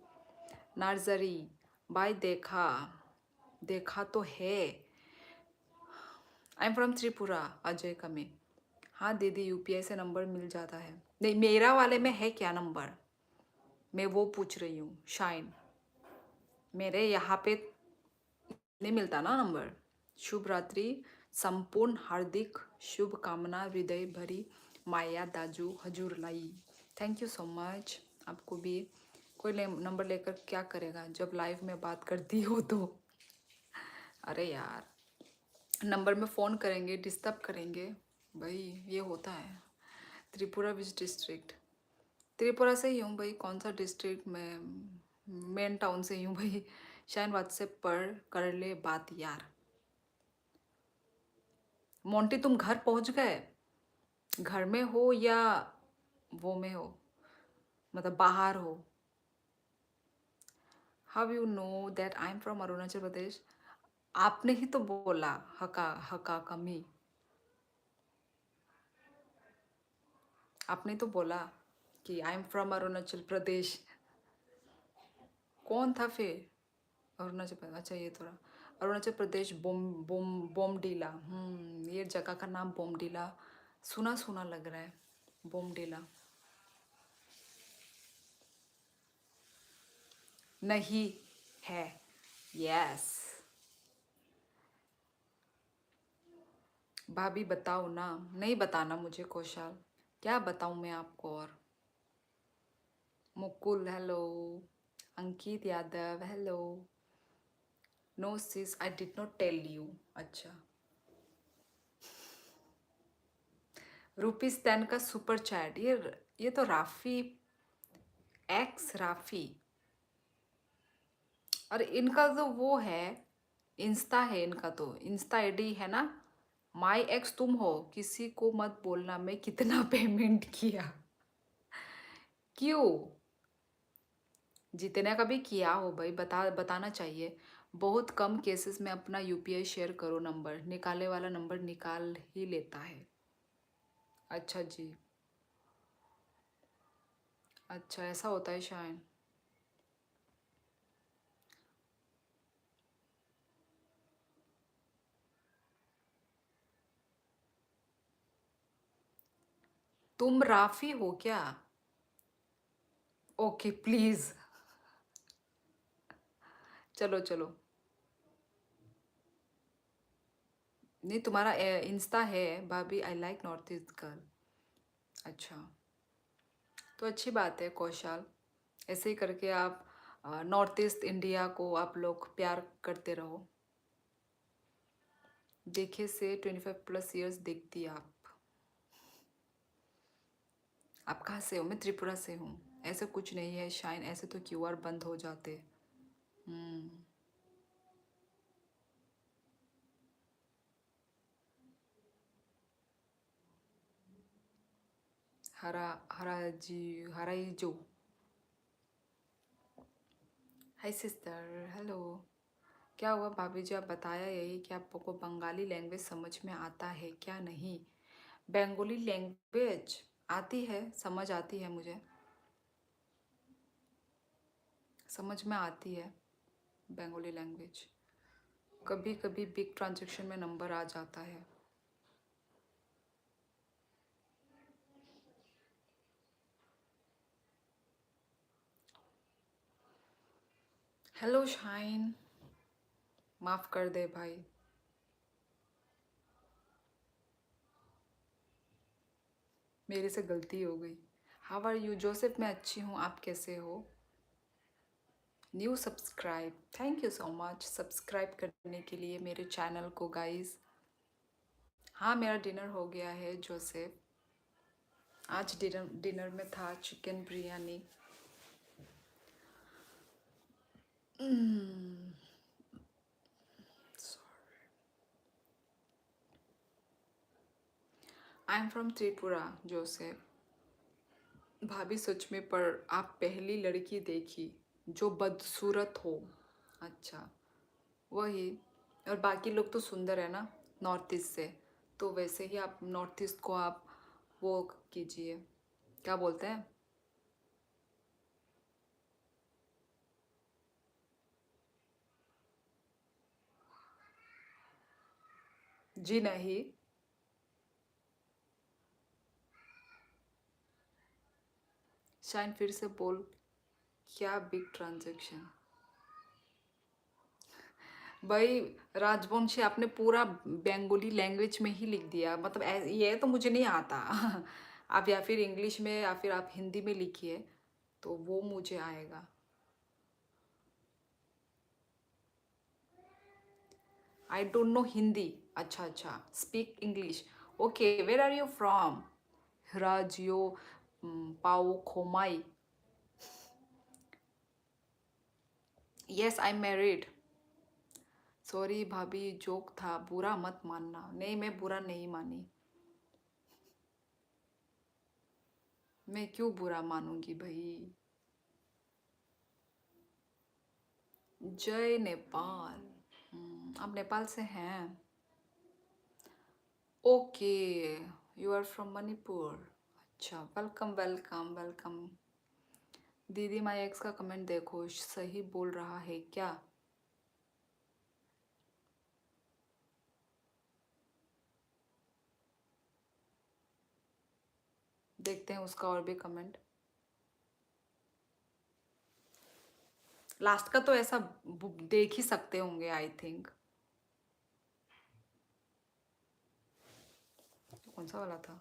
नर्सरी, भाई देखा, देखा तो है। I am from Tripura, Ajay कमे। हाँ दीदी, यूपीआई से नंबर मिल जाता है। नहीं, मेरा वाले में है क्या नंबर? मैं वो पूछ रही हूँ शाइन। मेरे यहाँ पे नहीं मिलता ना नंबर। शुभ रात्रि, संपूर्ण हार्दिक शुभ कामना हृदय भरी माया दाजू हजूर लाई। Thank you so much. आपको भी। कोई नंबर लेकर क्या करेगा जब लाइव में बात करती हो तो? अरे यार, नंबर में फ़ोन करेंगे, डिस्टर्ब करेंगे, भाई ये होता है। Tripura which district? त्रिपुरा से ही हूँ भाई, कौन सा डिस्ट्रिक्ट में, मेन टाउन से ही हूँ भाई। शायद व्हाट्सएप पर कर ले बात यार। मोंटी, तुम घर पहुँच गए? घर में हो या वो में हो, मतलब बाहर हो? How you know that I am from Arunachal Pradesh? आपने ही तो बोला हका हका कमी। आपने तो बोला कि आई एम फ्रॉम अरुणाचल प्रदेश। कौन था फिर? अरुणाचल प्रदेश, अच्छा ये थोड़ा अरुणाचल प्रदेश, बोमडीला। ये जगह का नाम बोमडीला, सुना सुना लग रहा है, बोमडीला। नहीं है। यस। भाभी बताओ ना। नहीं बताना मुझे कौशल, क्या बताऊँ मैं आपको? और Mukul, hello. Ankit Yadav, hello. No sis, I did not tell you. अच्छा, रुपीस 10 का सुपर चैट। ये तो राफी, एक्स राफी। और इनका जो वो है, इंस्टा है इनका, तो इंस्टा आईडी है ना, माई एक्स तुम हो, किसी को मत बोलना मैं कितना पेमेंट किया। क्यों? जितने का भी किया हो भाई, बताना चाहिए। बहुत कम केसेस में अपना यूपीआई शेयर करो, नंबर निकाले वाला नंबर निकाल ही लेता है। अच्छा जी, अच्छा ऐसा होता है शायद। तुम राफी हो क्या? Okay please. चलो चलो। नहीं, तुम्हारा इंस्टा है भाभी, I like north east girl. अच्छा, तो अच्छी बात है कौशल। ऐसे ही करके आप नॉर्थ ईस्ट इंडिया को आप लोग प्यार करते रहो। देखे से 25+ ईयर्स देखती आप। आप कहाँ से हो? मैं त्रिपुरा से हूँ। ऐसा कुछ नहीं है शाइन, ऐसे तो क्यूआर बंद हो जाते। हम्म। हरा हरा जी, हरा ही जो। हाय सिस्टर, हेलो। क्या हुआ भाभी जी? आप बताया यही कि आपको बंगाली लैंग्वेज समझ में आता है क्या? नहीं, बंगाली लैंग्वेज आती है, समझ आती है, मुझे समझ में आती है बंगाली लैंग्वेज। कभी कभी बिग ट्रांजैक्शन में नंबर आ जाता है। हेलो शाइन, माफ़ कर दे भाई। मेरे से गलती हो गई। How are you Joseph? मैं अच्छी हूँ, आप कैसे हो? New subscribe, thank you so much subscribe करने के लिए मेरे चैनल को गाइस। हाँ, मेरा डिनर हो गया है जोसेफ। आज डिनर डिनर में था chicken biryani. I am from Tripura Joseph. भाभी सच में, पर आप पहली लड़की देखी जो बदसूरत हो। अच्छा, वही। और बाकी लोग तो सुंदर है ना, नॉर्थ ईस्ट से। तो वैसे ही आप नॉर्थ ईस्ट को आप वो कीजिए, क्या बोलते हैं। जी नहीं। शाइन फिर से बोल, क्या बिग ट्रांजैक्शन? भाई राजवंशी, आपने पूरा बंगाली लैंग्वेज में ही लिख दिया, मतलब ये तो मुझे नहीं आता। आप या फिर इंग्लिश में या फिर आप हिंदी में लिखिए, तो वो मुझे आएगा। I don't know Hindi. अच्छा अच्छा, speak English. Okay, where are you from? राजियो पाओ खोमाई। Yes, I am married. Sorry भाभी, जोक था, बुरा मत मानना। नहीं, मैं बुरा नहीं मानी। मैं क्यों बुरा मानूंगी भाई? जय नेपाल। आप नेपाल से हैं? Okay, you are from Manipur. अच्छा, वेलकम वेलकम वेलकम। दीदी माई एक्स का कमेंट देखो, सही बोल रहा है क्या? देखते हैं उसका और भी कमेंट। लास्ट का तो ऐसा देख ही सकते होंगे आई थिंक। कौन सा वाला था?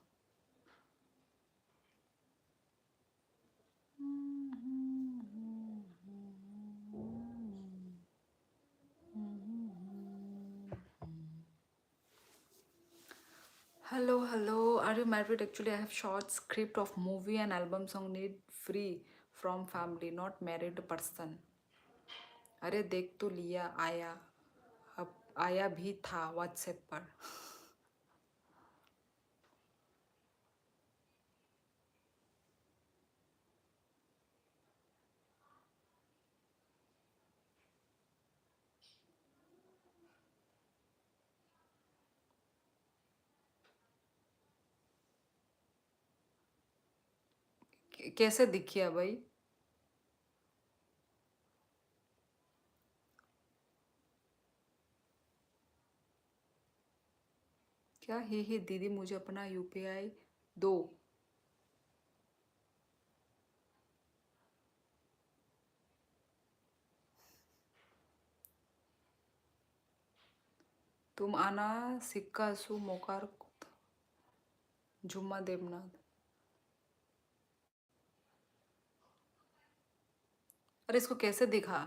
Hello, hello. Are you married? Actually, I have short script of movie and album song need free from family, not married person. अरे देख तो लिया, आया। अब आया भी था व्हाट्सएप पर। कैसे दिखिया भाई? क्या? ही दीदी, मुझे अपना यूपीआई दो। तुम आना सिक्का सु मोकार जुम्मा देवनाथ। अरे इसको कैसे दिखा?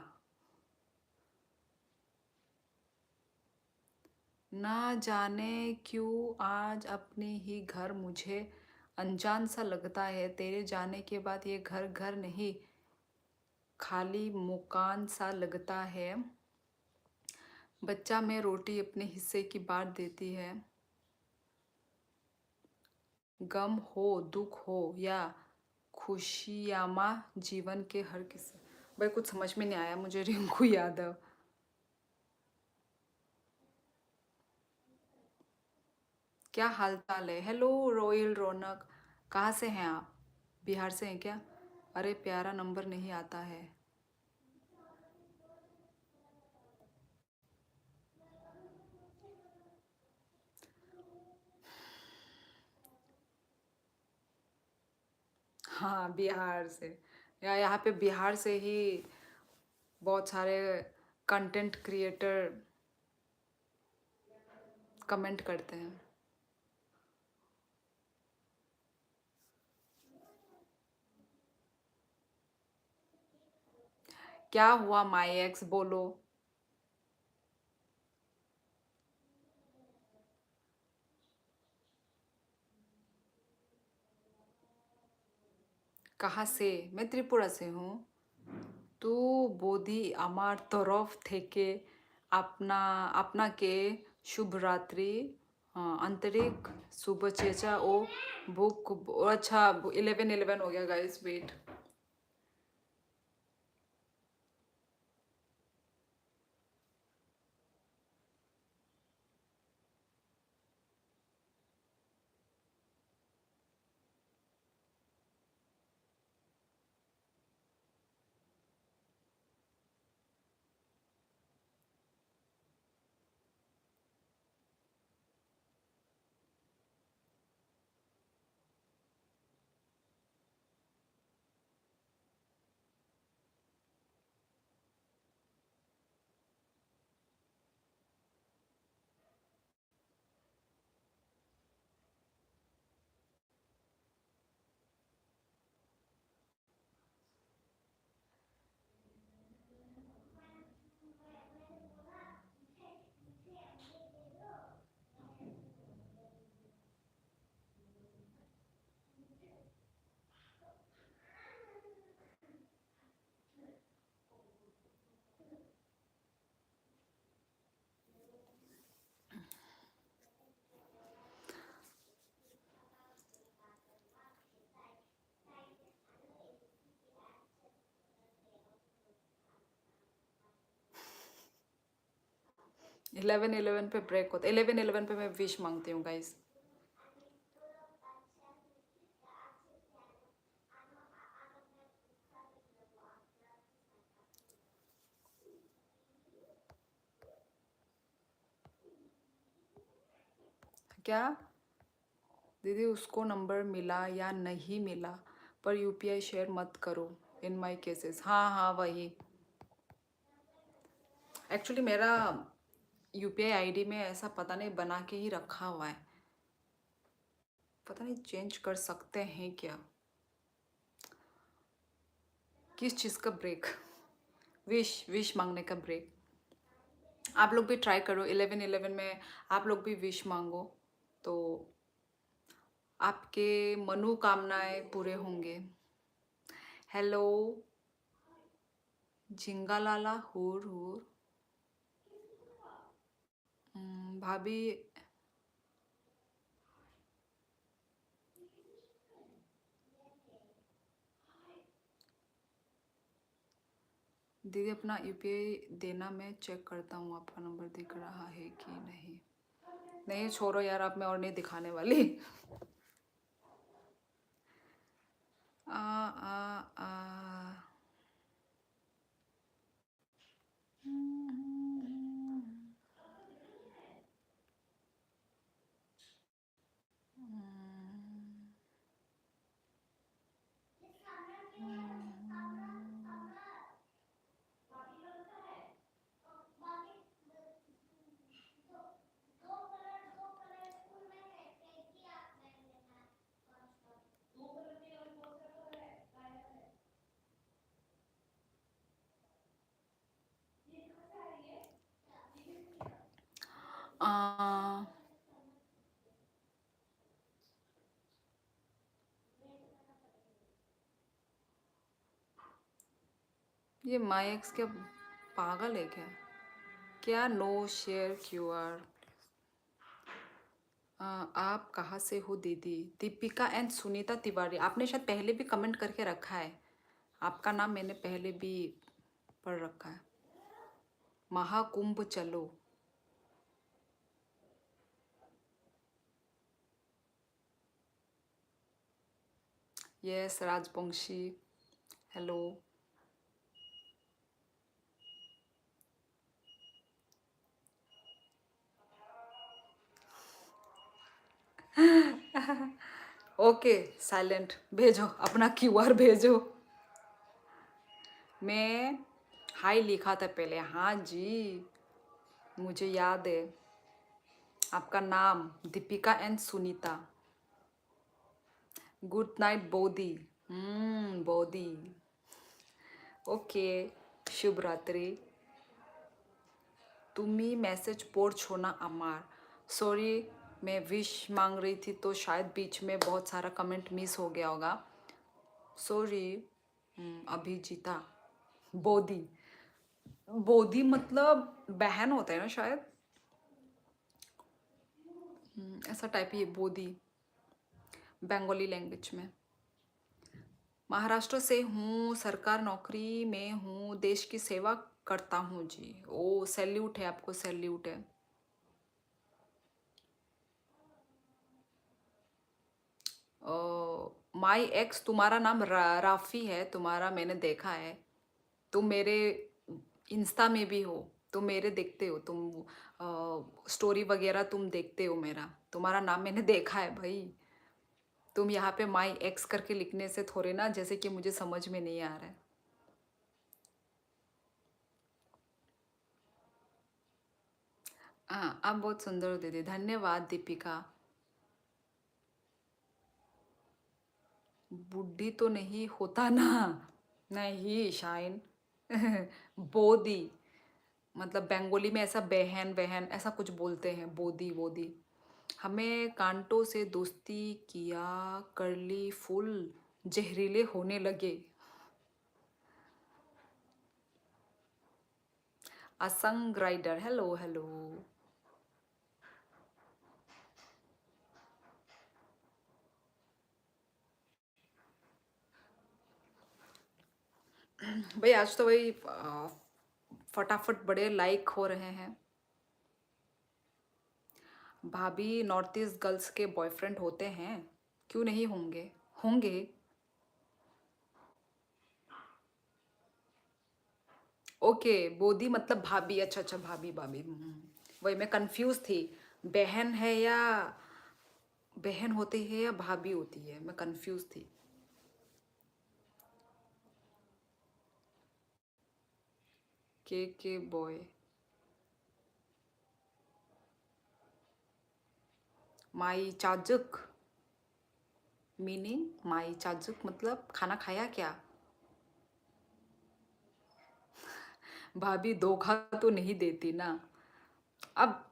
ना जाने क्यों आज अपने ही घर मुझे अनजान सा लगता है। तेरे जाने के बाद ये घर घर नहीं, खाली मकान सा लगता है। बच्चा में रोटी अपने हिस्से की बांट देती है। गम हो, दुख हो या खुशियामा, जीवन के हर किस्से। भाई कुछ समझ में नहीं आया मुझे। रिंकू यादव। क्या हाल चाल है? हेलो रोयल रौनक। कहाँ से हैं आप? बिहार से हैं क्या? अरे प्यारा नंबर नहीं आता है। हाँ बिहार से। या यहाँ पे बिहार से ही बहुत सारे कंटेंट क्रिएटर कमेंट करते हैं। क्या हुआ माई एक्स, बोलो। कहाँ से? मैं त्रिपुरा से हूँ। তো বৌদি আমার তরফ থেকে আপনাকে শুভরাত্রি, आंतरिक शुभेच्छा ओ बुक। अच्छा 11:11 हो गया गाइस, वेट। 11:11 पे ब्रेक होता है। 11:11 पे मैं विश मांगती हूँ गाइस। क्या? दीदी उसको नंबर मिला या नहीं मिला, पर यूपीआई शेयर मत करो इन माई केसेस। हाँ हाँ वही। एक्चुअली मेरा यूपीआई आईडी में ऐसा पता नहीं बना के ही रखा हुआ है। पता नहीं चेंज कर सकते हैं क्या? किस चीज़ का ब्रेक? विश विश मांगने का ब्रेक। आप लोग भी ट्राई करो 11:11 में। आप लोग भी विश मांगो तो आपके मनोकामनाएं पूरे होंगे। हेलो झिंगालाला हुर हुर। भाभी दीदी अपना यूपीआई देना, मैं चेक करता हूँ आपका नंबर दिख रहा है कि नहीं। नहीं छोड़ो यार, अब मैं और नहीं दिखाने वाली। आ आ आ आ, ये माई एक्स क्या पागल है क्या? क्या नो शेयर क्यूआर? आप कहाँ से हो दीदी? दीपिका एंड सुनीता तिवारी। आपने शायद पहले भी कमेंट करके रखा है। आपका नाम मैंने पहले भी पढ़ रखा है। महाकुंभ चलो। Yes Rajbanshi, hello. Okay silent, भेजो अपना क्यूआर भेजो। मैं हाय लिखा था पहले, हाँ जी मुझे याद है। आपका नाम Deepika and Sunita. Good night Bodhi. Bodhi. Okay, शुभ रात्रि। तुम्ही मैसेज पढ़ो ना अमार। सॉरी, मैं विश मांग रही थी तो शायद बीच में बहुत सारा कमेंट मिस हो गया होगा। सॉरी। अभिजीता। बोधी। बोधी मतलब बहन होता है ना शायद। ऐसा टाइप ही है बोधी, बंगाली लैंग्वेज में। महाराष्ट्र से हूँ, सरकार नौकरी में हूँ, देश की सेवा करता हूँ जी। ओ सैल्यूट है आपको, सैल्यूट है। माई एक्स, तुम्हारा नाम राफी है, तुम्हारा मैंने देखा है। तुम मेरे इंस्टा में भी हो, तुम मेरे देखते हो, तुम स्टोरी वगैरह तुम देखते हो मेरा। तुम्हारा नाम मैंने देखा है भाई। तुम यहाँ पे माई एक्स करके लिखने से थोड़े ना, जैसे कि मुझे समझ में नहीं आ रहा है। हाँ, आप बहुत सुंदर हो दीदी, धन्यवाद दीपिका। बुढ़ी तो नहीं होता ना। नहीं शाइन। बोदी, मतलब बंगाली में ऐसा बहन बहन ऐसा कुछ बोलते हैं, बोदी बोदी। हमें कांटों से दोस्ती किया, करली फूल जहरीले होने लगे। असंग राइडर, हेलो हेलो। भाई आज तो भाई फटाफट बड़े लाइक हो रहे हैं। भाभी नॉर्थ ईस्ट गर्ल्स के बॉयफ्रेंड होते हैं? क्यों नहीं होंगे, होंगे। ओके, बोधी मतलब भाभी, अच्छा अच्छा भाभी भाभी। वही मैं कंफ्यूज थी, बहन है या बहन होती है या भाभी होती है, मैं कंफ्यूज थी। के बॉय। माई चाजुक, मीनिंग माई चाजुक मतलब खाना खाया क्या? भाभी धोखा तो नहीं देती ना। अब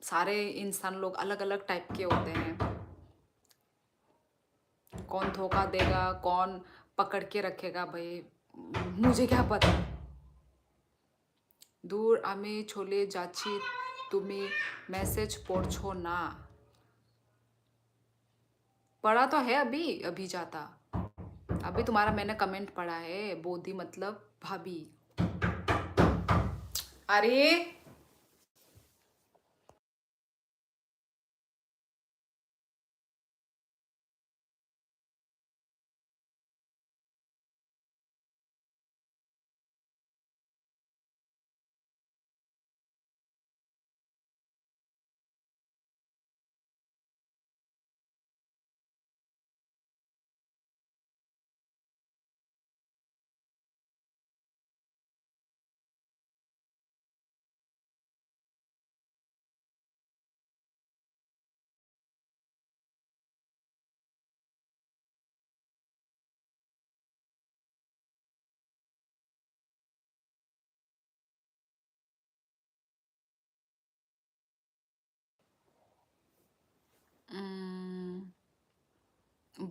सारे इंसान लोग अलग अलग टाइप के होते हैं। कौन धोखा देगा, कौन पकड़ के रखेगा भाई, मुझे क्या पता। दूर আমি চলে যাচ্ছি, তুমি मैसेज पढ़ो ना। पढ़ा तो है अभी, अभी जाता। अभी तुम्हारा मैंने कमेंट पढ़ा है, बोधी मतलब भाभी। अरे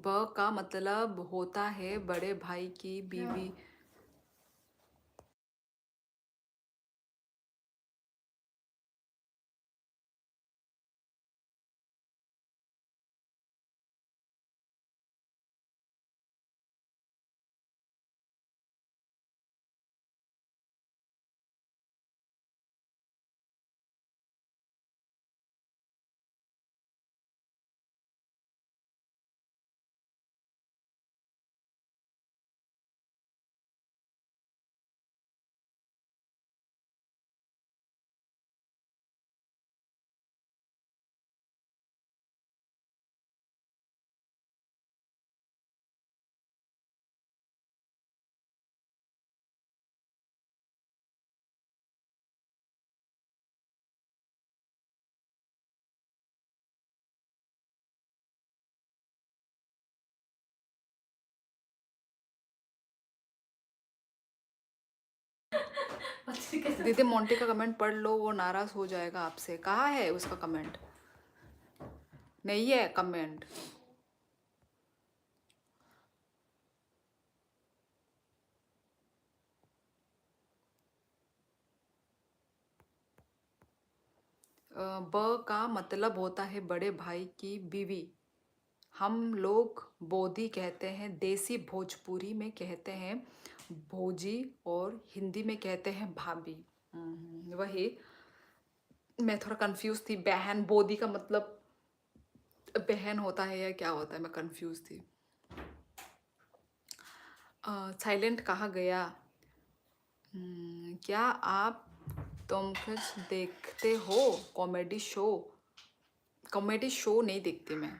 ब का मतलब होता है बड़े भाई की बीवी। दीदी मोंटी का कमेंट पढ़ लो, वो नाराज हो जाएगा आपसे। कहाँ है उसका कमेंट? नहीं है कमेंट। ब का मतलब होता है बड़े भाई की बीवी। हम लोग बोदी कहते हैं, देसी भोजपुरी में कहते हैं भोजी, और हिंदी में कहते हैं भाभी। वही मैं थोड़ा कंफ्यूज थी। बहन, बोदी का मतलब बहन होता है या क्या होता है, मैं कंफ्यूज थी। साइलेंट कहाँ गया? क्या आप तुम कुछ देखते हो कॉमेडी शो? कॉमेडी शो नहीं देखती मैं,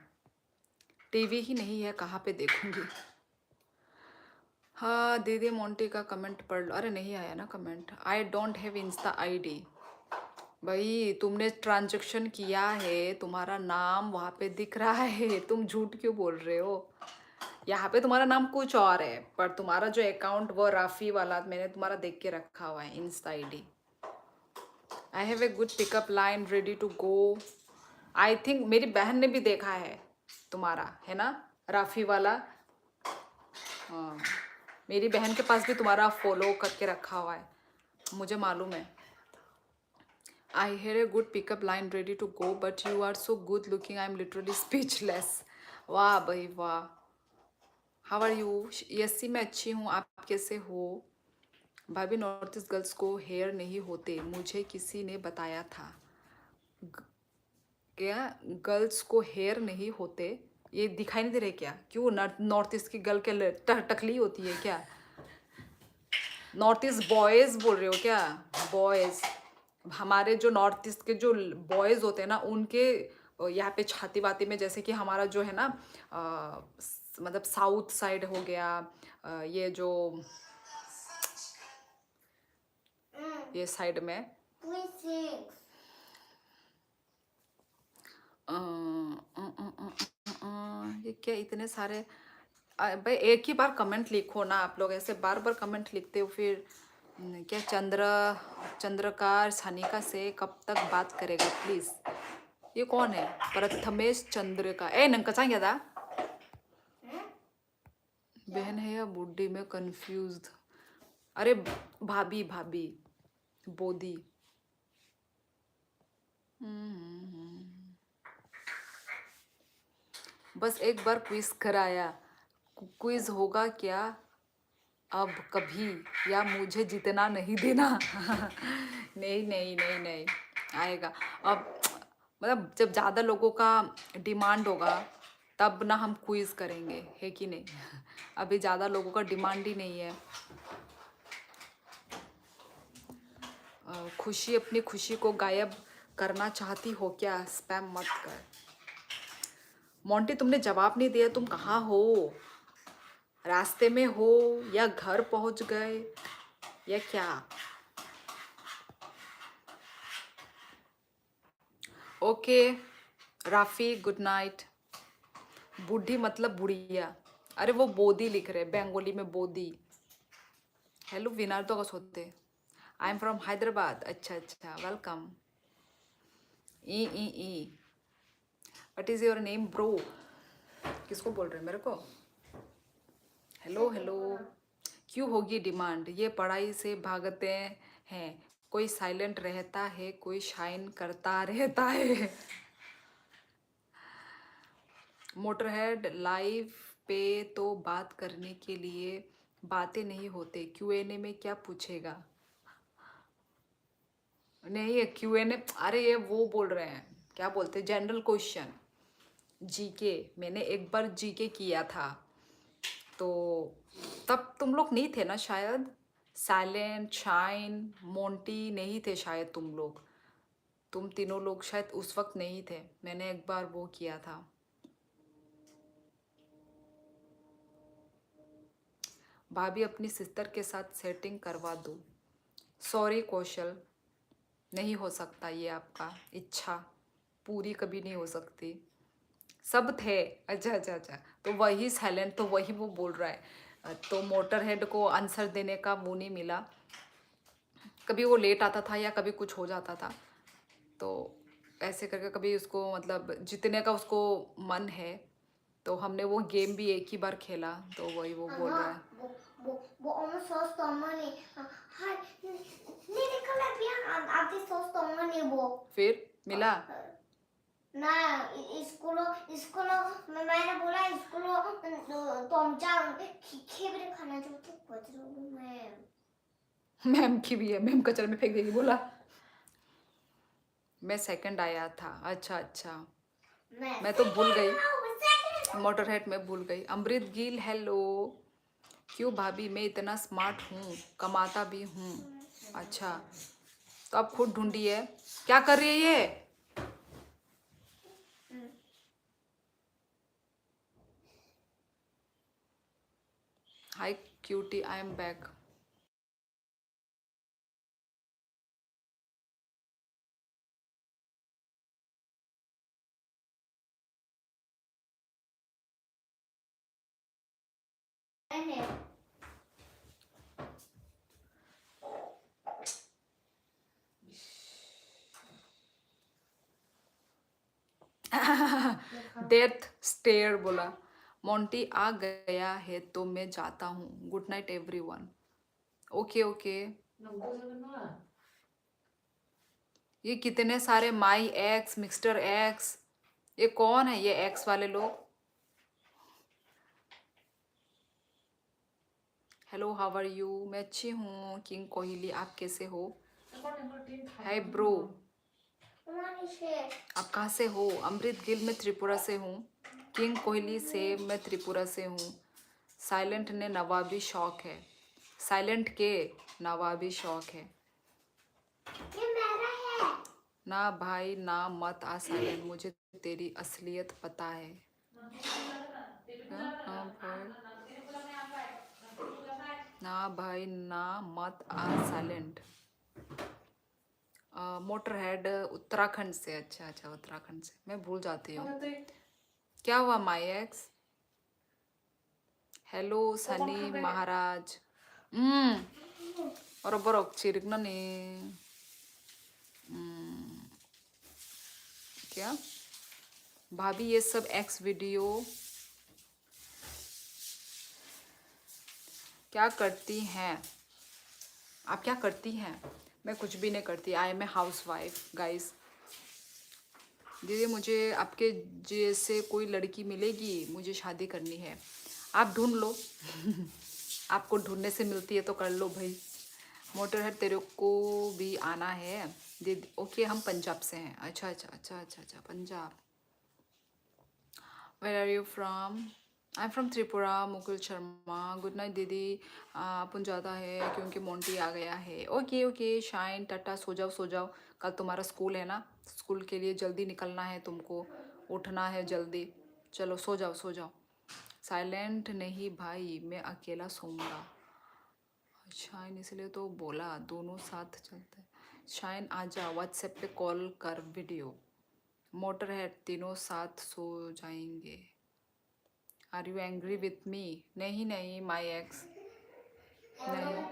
टीवी ही नहीं है, कहाँ पे देखूंगी। हाँ दीदी मोंटी का कमेंट पढ़ लो। अरे नहीं आया ना comment. I don't have Insta ID. भाई तुमने ट्रांजैक्शन किया है, तुम्हारा नाम वहाँ पे दिख रहा है, तुम झूठ क्यों बोल रहे हो? यहाँ पे तुम्हारा नाम कुछ और है, पर तुम्हारा जो अकाउंट वो राफी वाला मैंने तुम्हारा देख के रखा हुआ है, insta ID. I have a good pickup line ready to go. I think मेरी बहन ने भी देखा है तुम्हारा, है ना, राफी वाला। हाँ, मेरी बहन के पास भी तुम्हारा फॉलो करके रखा हुआ है, मुझे मालूम है। I had a good pickup line ready to go but you are so good looking, I am literally speechless. वाह भाई वाह। How are you? यसी मैं अच्छी हूँ, आप कैसे हो? भाभी नॉर्थ ईस्ट गर्ल्स को हेयर नहीं होते, मुझे किसी ने बताया था। क्या गर्ल्स को हेयर नहीं होते? ये दिखाई नहीं दे रहे क्या? क्यों नॉर्थ ईस्ट की गर्ल के टकली होती है क्या? नॉर्थ ईस्ट बॉयज़ बोल रहे हो क्या? बॉयज़, हमारे जो नॉर्थ ईस्ट के जो बॉयज़ होते हैं ना, उनके यहाँ पे छाती वाती में, जैसे कि हमारा जो है ना मतलब साउथ साइड हो गया, ये जो ये साइड में ये क्या इतने सारे भाई एक ही बार कमेंट लिखो ना, आप लोग ऐसे बार बार कमेंट लिखते हो फिर। क्या चंद्रकार सनिका से कब तक बात करेगा प्लीज? ये कौन है? प्रथमेश चंद्र का ए नंका चांग था बहन है या बुड्ढी में कंफ्यूज्ड। अरे भाभी भाभी बोदी। बस एक बार क्विज कराया, क्विज होगा क्या अब कभी, या मुझे जितना नहीं देना? नहीं नहीं नहीं नहीं आएगा अब। मतलब जब ज़्यादा लोगों का डिमांड होगा तब ना हम क्विज करेंगे, है कि नहीं? अभी ज़्यादा लोगों का डिमांड ही नहीं है। खुशी अपनी खुशी को गायब करना चाहती हो क्या? स्पैम मत कर। मोंटी तुमने जवाब नहीं दिया, तुम कहाँ हो? रास्ते में हो या घर पहुंच गए या क्या? Okay Rafi good night. बूढ़ी मतलब बुढ़िया। अरे वो बोदी लिख रहे, बंगाली में बोदी। हेलो विनार तो कस होते। आई एम फ्रॉम हैदराबाद। अच्छा अच्छा welcome. E E E what is your name bro? किसको बोल रहे हैं, मेरे को? Hello hello. क्यों होगी डिमांड? ये पढ़ाई से भागते हैं, कोई साइलेंट रहता है, कोई शाइन करता रहता है। मोटरहेड लाइव पे तो बात करने के लिए बातें नहीं होते, क्यूएनए में क्या पूछेगा? नहीं, ये क्यूएनए, अरे ये वो बोल रहे हैं, क्या बोलते हैं, जनरल क्वेश्चन, जीके। मैंने एक बार जीके किया था, तो तब तुम लोग नहीं थे ना शायद। साइलेंट, शाइन, मोंटी नहीं थे शायद तुम लोग। तुम तीनों लोग शायद उस वक्त नहीं थे। मैंने एक बार वो किया था। भाभी अपनी सिस्टर के साथ सेटिंग करवा दो। सॉरी कौशल, नहीं हो सकता, ये आपका इच्छा पूरी कभी नहीं हो सकती। सब थे, अच्छा अच्छा अच्छा, तो वही साइलेंट, तो वही वो बोल रहा है। तो मोटर हेड को आंसर देने का वो नहीं मिला, कभी वो लेट आता था या कभी कुछ हो जाता था, तो ऐसे करके कभी उसको मतलब जीतने का उसको मन है, तो हमने वो गेम भी एक ही बार खेला, तो वही वो बोल रहा है। वो almost sauce तो अम्मा ने हाय नहीं निकला बियान आधी सॉस तो अम्मा ने वो फिर मिला? ना इसको मैंने बोला इसको तो हम जा खेबरे खाना जो तो कचरो में मैम की भी है, मैम कचरे में फेंक देगी बोला। मैं सेकंड आया था, अच्छा अच्छा, मैं तो भूल गई, मोटरहेड में भूल गई। अमृत गिल हेलो। क्यों भाभी, मैं इतना स्मार्ट हूँ, कमाता भी हूँ। अच्छा, तो आप खुद ढूंढिए। क्या कर रही है ये? Hi cutie, I am back. Death stare बोला। मोंटी आ गया है तो मैं जाता हूँ, good night everyone. Okay okay. ये कितने सारे माई एक्स, मिस्टर एक्स, ये कौन है ये एक्स वाले लोग? Hello, how are you? मैं अच्छी हूँ किंग कोहली, आप कैसे हो? हाय ब्रो, आप कहाँ से हो? अमृत गिल, मैं त्रिपुरा से हूँ। किंग कोहली से, मैं त्रिपुरा से हूँ। साइलेंट ने नवाबी शौक है, साइलेंट के नवाबी शौक है। ये मेरा है ना भाई ना, मत आ साइलेंट, मुझे तेरी असलियत पता है। हाँ भाई ना, भाई ना, मत आ साइलेंट। मोटरहेड उत्तराखंड से, अच्छा अच्छा, उत्तराखंड से, मैं भूल जाती हूँ। क्या हुआ माई एक्स? हेलो सनी महाराज। बरोबर चिरगना ने क्या भाभी, ये सब एक्स वीडियो क्या करती हैं? आप क्या करती हैं? मैं कुछ भी नहीं करती, I am a housewife guys. दीदी मुझे आपके जैसे कोई लड़की मिलेगी, मुझे शादी करनी है, आप ढूंढ लो। आपको ढूंढने से मिलती है तो कर लो भाई। मोटर है, तेरे को भी आना है दीदी? ओके, हम पंजाब से हैं। अच्छा अच्छा अच्छा अच्छा अच्छा, Punjab. Where are you from? I am from Tripura, Mukul Sharma. Good night दीदी, अपन जाता है क्योंकि मोंटी आ गया है। ओके ओके शाइन, टाटा, सो जाओ सो जाओ, कल तुम्हारा स्कूल है ना, स्कूल के लिए जल्दी निकलना है तुमको, उठना है जल्दी, चलो सो जाओ सो जाओ। साइलेंट नहीं भाई, मैं अकेला सोऊंगा। शाइन इसलिए तो बोला दोनों साथ चलते हैं। शाइन आजा, व्हाट्सएप पे कॉल कर वीडियो। मोटर है, तीनों साथ सो जाएंगे। Are you angry with me? नहीं नहीं माई एक्स, नहीं,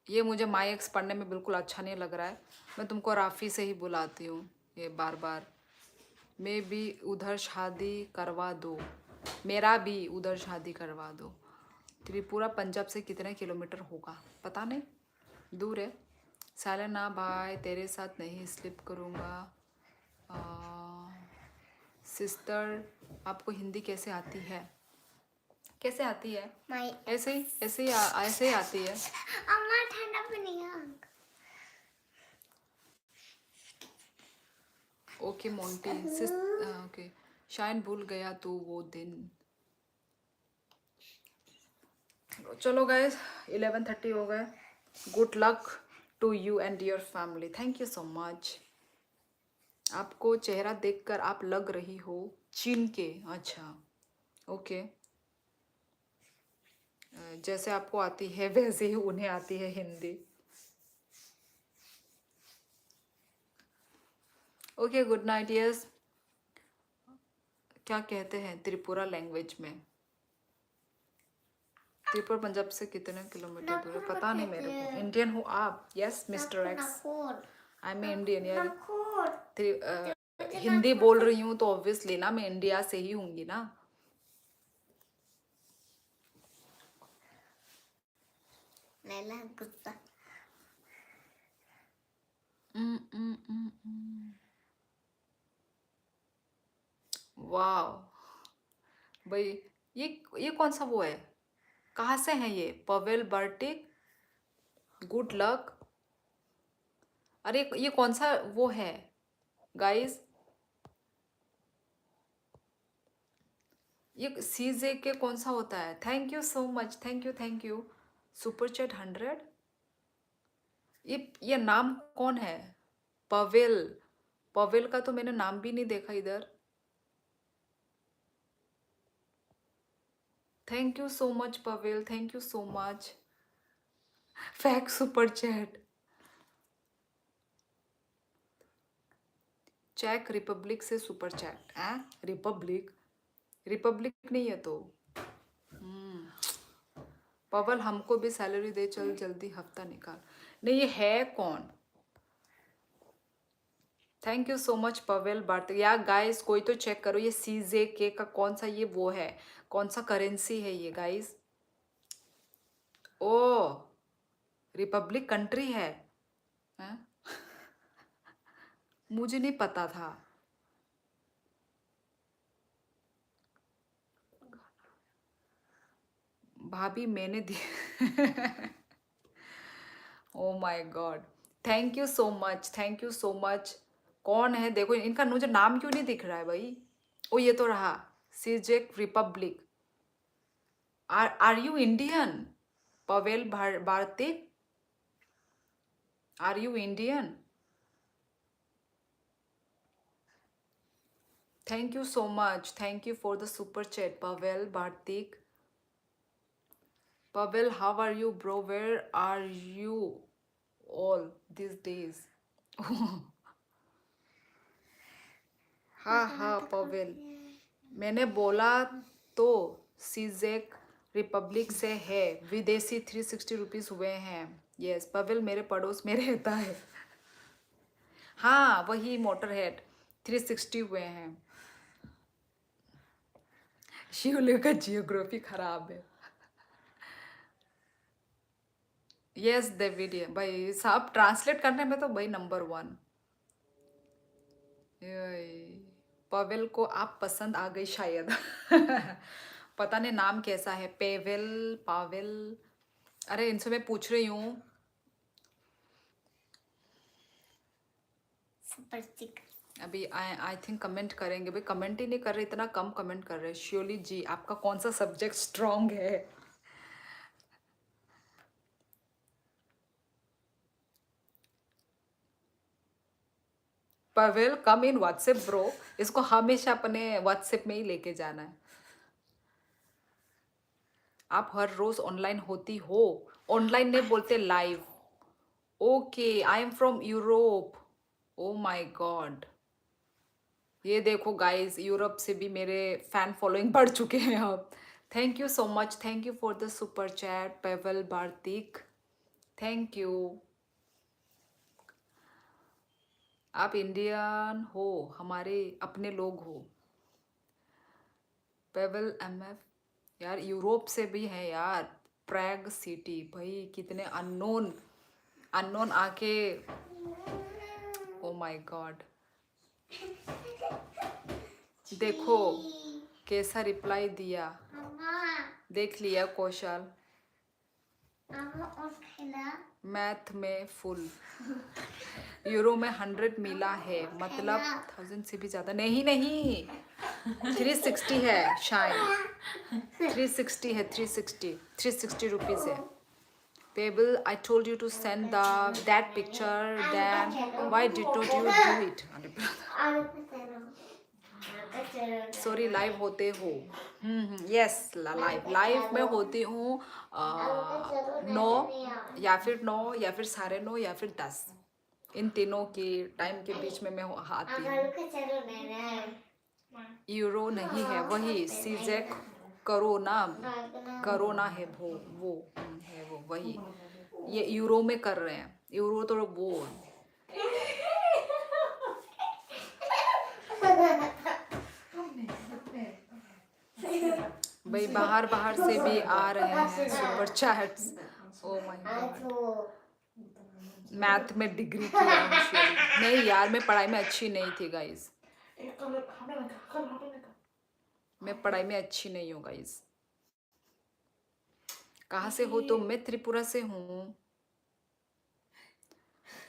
ये मुझे माई एक्स पढ़ने में बिल्कुल अच्छा नहीं लग रहा है। मैं तुमको राफ़ी से ही बुलाती हूँ ये बार बार। मैं भी उधर शादी करवा दो, मेरा भी उधर शादी करवा दो। त्रिपुरा पंजाब से कितने किलोमीटर होगा पता नहीं, दूर है। सालना भाई तेरे साथ नहीं स्लिप करूँगा। सिस्टर आपको हिंदी कैसे आती है? कैसे आती है? माय ऐसे ही ऐसे ही आती है। अम्मा ठंडा पानी है। Okay Monty okay. शायद भूल गया तू वो दिन। चलो गाइस 11:30 हो गए। Good luck to you and your family. Thank you so much. आपको चेहरा देखकर आप लग रही हो चीन के। अच्छा ओके। जैसे आपको आती है वैसे ही उन्हें आती है Hindi. Okay good night. Yes क्या कहते हैं त्रिपुरा लैंग्वेज में? त्रिपुरा पंजाब से कितने किलोमीटर दूर है पता नहीं मेरे को। इंडियन हो आप? Yes mister x, I am Indian यार। हिंदी बोल रही हूँ तो ऑब्वियसली ना मैं इंडिया से ही होंगी ना। नैला गुस्सा। वाह भाई, ये कौन सा वो है? कहाँ से है ये? Pavel Bartik, good luck. अरे ये कौन सा वो है गाइस? ये सीजे के कौन सा होता है? Thank you so much, thank you. Super chat 100। ये नाम कौन है? पवेल। पवेल का तो मैंने नाम भी नहीं देखा इधर। Thank you so much Pavel, thank you so much. Fact super chat. चेक रिपब्लिक से सुपर चैट है। रिपब्लिक रिपब्लिक नहीं है तो। पवल हमको भी सैलरी दे, चल जल्दी हफ्ता निकाल। नहीं ये है कौन? Thank you so much Pavel बात। या गाइस कोई तो चेक करो ये सीजे के का कौन सा ये वो है, कौन सा करेंसी है ये गाइस? ओ रिपब्लिक कंट्री है, हैं? मुझे नहीं पता था। भाभी मैंने दी। Oh my god, thank you so much, thank you so much. कौन है देखो, इनका मुझे नाम क्यों नहीं दिख रहा है भाई? ओ ये तो रहा, सीजेक Republic. Are you Indian? Pavel Bharti, are you Indian? Thank you so much, thank you for the super chat Pavel Bharatik. Pavel, how are you, bro? Where are you all these days? हाँ हाँ पवेल, मैंने बोला तो सीजेक रिपब्लिक से है, विदेशी 360 rupees हुए हैं। यस पवेल मेरे पड़ोस में रहता है। हाँ वही मोटर हेड 360 हुए हैं। शिवलिंग का जियोग्राफी खराब है। यस देविड भाई साहब, ट्रांसलेट करने में तो भाई नंबर 1। पवेल को आप पसंद आ गई शायद। पता नहीं नाम कैसा है, पेवेल पावेल। अरे इनसे मैं पूछ रही हूँ। Super stick. अभी आई थिंक कमेंट करेंगे भाई, कमेंट ही नहीं कर रहे, इतना कम कमेंट कर रहे। श्योली जी आपका कौन सा सब्जेक्ट स्ट्रांग है? पवेल कम इन व्हाट्सएप ब्रो, इसको हमेशा अपने व्हाट्सएप में ही लेके जाना है। आप हर रोज ऑनलाइन होती हो? ऑनलाइन नहीं बोलते, live. Okay I am from Europe. O my God, ये देखो गाइस यूरोप से भी मेरे फैन फॉलोइंग बढ़ चुके हैं अब। Thank you so much, thank you for the super chat Pavel Bharatik, thank you. आप इंडियन हो, हमारे अपने लोग हो। पेबल एमएफ यार यूरोप से भी है यार। प्रैग सिटी भाई कितने अननोन अननोन आके। ओ माय गॉड देखो कैसा रिप्लाई दिया। देख लिया कौशल। मैथ में फुल। यूरो में 100 मिला है मतलब 1000 से भी ज्यादा नहीं नहीं 360 है शायद 360 है 360 रुपीज है। Pebble I told you to send that picture then why did not you do it. Sorry live होते हो। यस लाइव में होती हूँ 9 या फिर 9 या फिर 9:30 या फिर 10 इन तीनों के टाइम के बीच में मैं आती हूँ। यूरो नहीं है वही सीजेक करोना है वो है वो वही। ये यूरो में कर रहे हैं यूरो तो वो भाई बाहर बाहर से भी आ रहे हैं super chats. O my God math में डिग्री किया नहीं यार मैं पढ़ाई में अच्छी नहीं थी गाइस। मैं पढ़ाई में अच्छी नहीं हूँ गाइस। कहाँ से हो तुम? मैं त्रिपुरा से हूँ।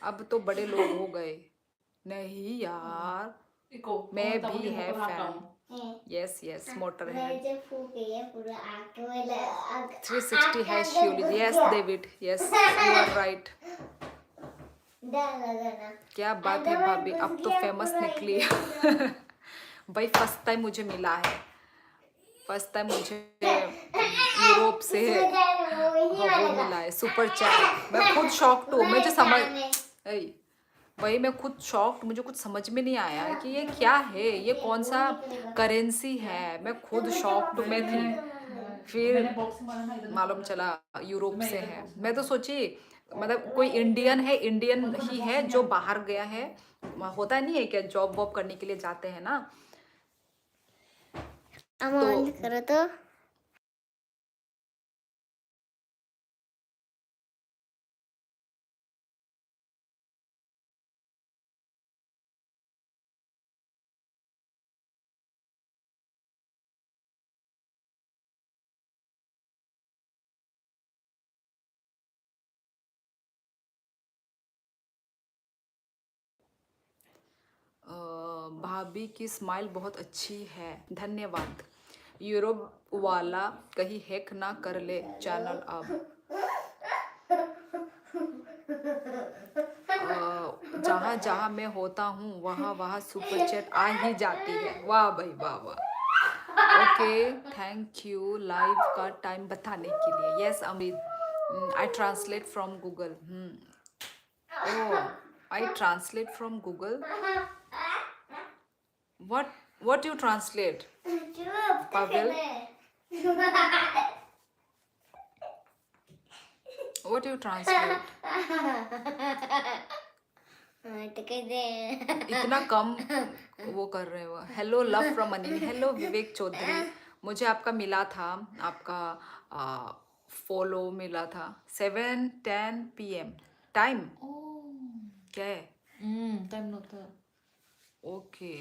अब तो बड़े लोग हो गए। नहीं यार मैं भी है फैन। यस यस मोटर है 360 है शिवली। Yes David yes you are right. क्या बात है भाभी अब तो फेमस निकली। भाई फर्स्ट टाइम मुझे मिला है। फर्स्ट टाइम मुझे यूरोप से वो मिला है सुपर चैट। मैं खुद शॉक्ड हूँ। मुझे समझ वही मैं खुद शॉक्ड। मुझे कुछ समझ में नहीं आया कि ये क्या है ये कौन सा करेंसी है। मैं खुद शॉक्ड में थी। फिर मालूम चला यूरोप से है। मैं तो सोची मतलब कोई इंडियन ही है जो बाहर गया है। होता नहीं है क्या जॉब वॉब करने के लिए जाते हैं ना। तो करो तो भाभी की स्माइल बहुत अच्छी है धन्यवाद। यूरोप वाला कहीं हैक ना कर ले चैनल। अब जहाँ जहाँ मैं होता हूँ वहाँ वहाँ सुपर चैट आ ही जाती है। वाह भाई वाह वाह। ओके थैंक यू लाइव का टाइम बताने के लिए। Yes Amit I translate from Google. Oh I translate from Google. what you translate Pavel? What you translate? इतना कम वो कर रहे हो। Hello love from Anil. Hello Vivek Chaudhary. मुझे आपका मिला था आपका फॉलो मिला था 7:10 PM टाइम क्या है? टाइम नव्हतं ओके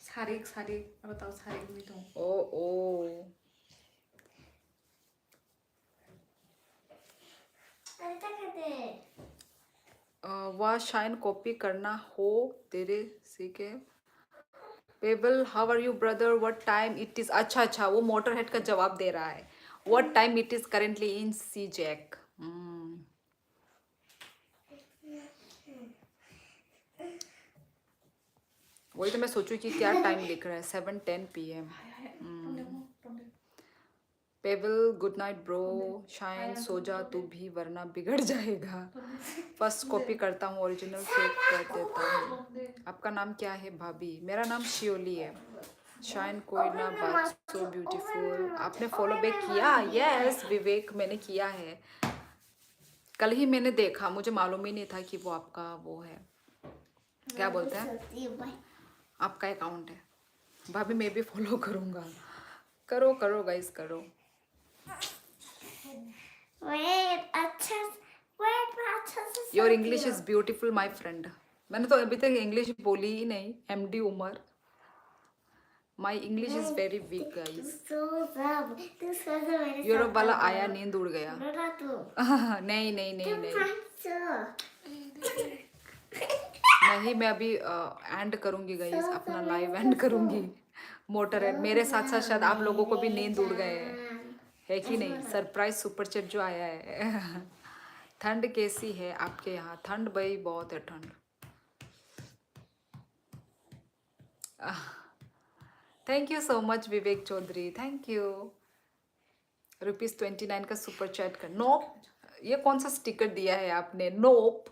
सारिक बताओ सारिक मी तो ओ ओ वह शाइन कॉपी करना हो तेरे सीखे। Pebble how are you brother what time it is. अच्छा अच्छा वो मोटर हेड का जवाब दे रहा है। What time it is currently in सी जैक। वही तो मैं सोचूं कि क्या टाइम लिख रहा है 7:10 PM। Pavel good night bro. Shine सो जा तू भी वरना बिगड़ जाएगा। फर्स्ट कॉपी करता हूँ ओरिजिनल फेक कर देता हूँ। आपका नाम क्या है भाभी? मेरा नाम शियोली है। शाइन कोई ना बात सो ब्यूटीफुल। आपने फॉलो बैक किया? यस विवेक मैंने किया है। कल ही मैंने देखा, मुझे मालूम ही नहीं था कि वो आपका वो है, क्या बोलते हैं, सोती हूँ भाई। आपका अकाउंट है। भाभी मैं भी फॉलो करूँगा। करो करो गाइस करो। मैं अच्छा से योर सोती इंग्लिश हूँ। Is beautiful my friend. मैंने तो अभी तक इंग्लिश बोली ही नहीं। MD Umar, my English is very weak too guys. तू सो जा मेरे यूरोप साथ वाला अब। आया, नींद उड़ गया। रो ना तू। नहीं नहीं नहीं तुम नहीं मत सो। नहीं, मैं अभी एंड करूंगी गाइस, सो अपना जा लाइव मेरे एंड साथ करूंगी। सो। मोटर है मेरे साथ साथ, शायद आप लोगों को भी नींद उड़ गए है कि नहीं। सरप्राइज सुपर चैट जो आया है। ठंड कैसी है आपके यहाँ? ठंड भाई बहुत है ठंड। Thank you so much Vivek Chaudhary, thank you. ₹29 का सुपर चैट कर। नोप, ये कौन सा स्टिकर दिया है आपने? Nope,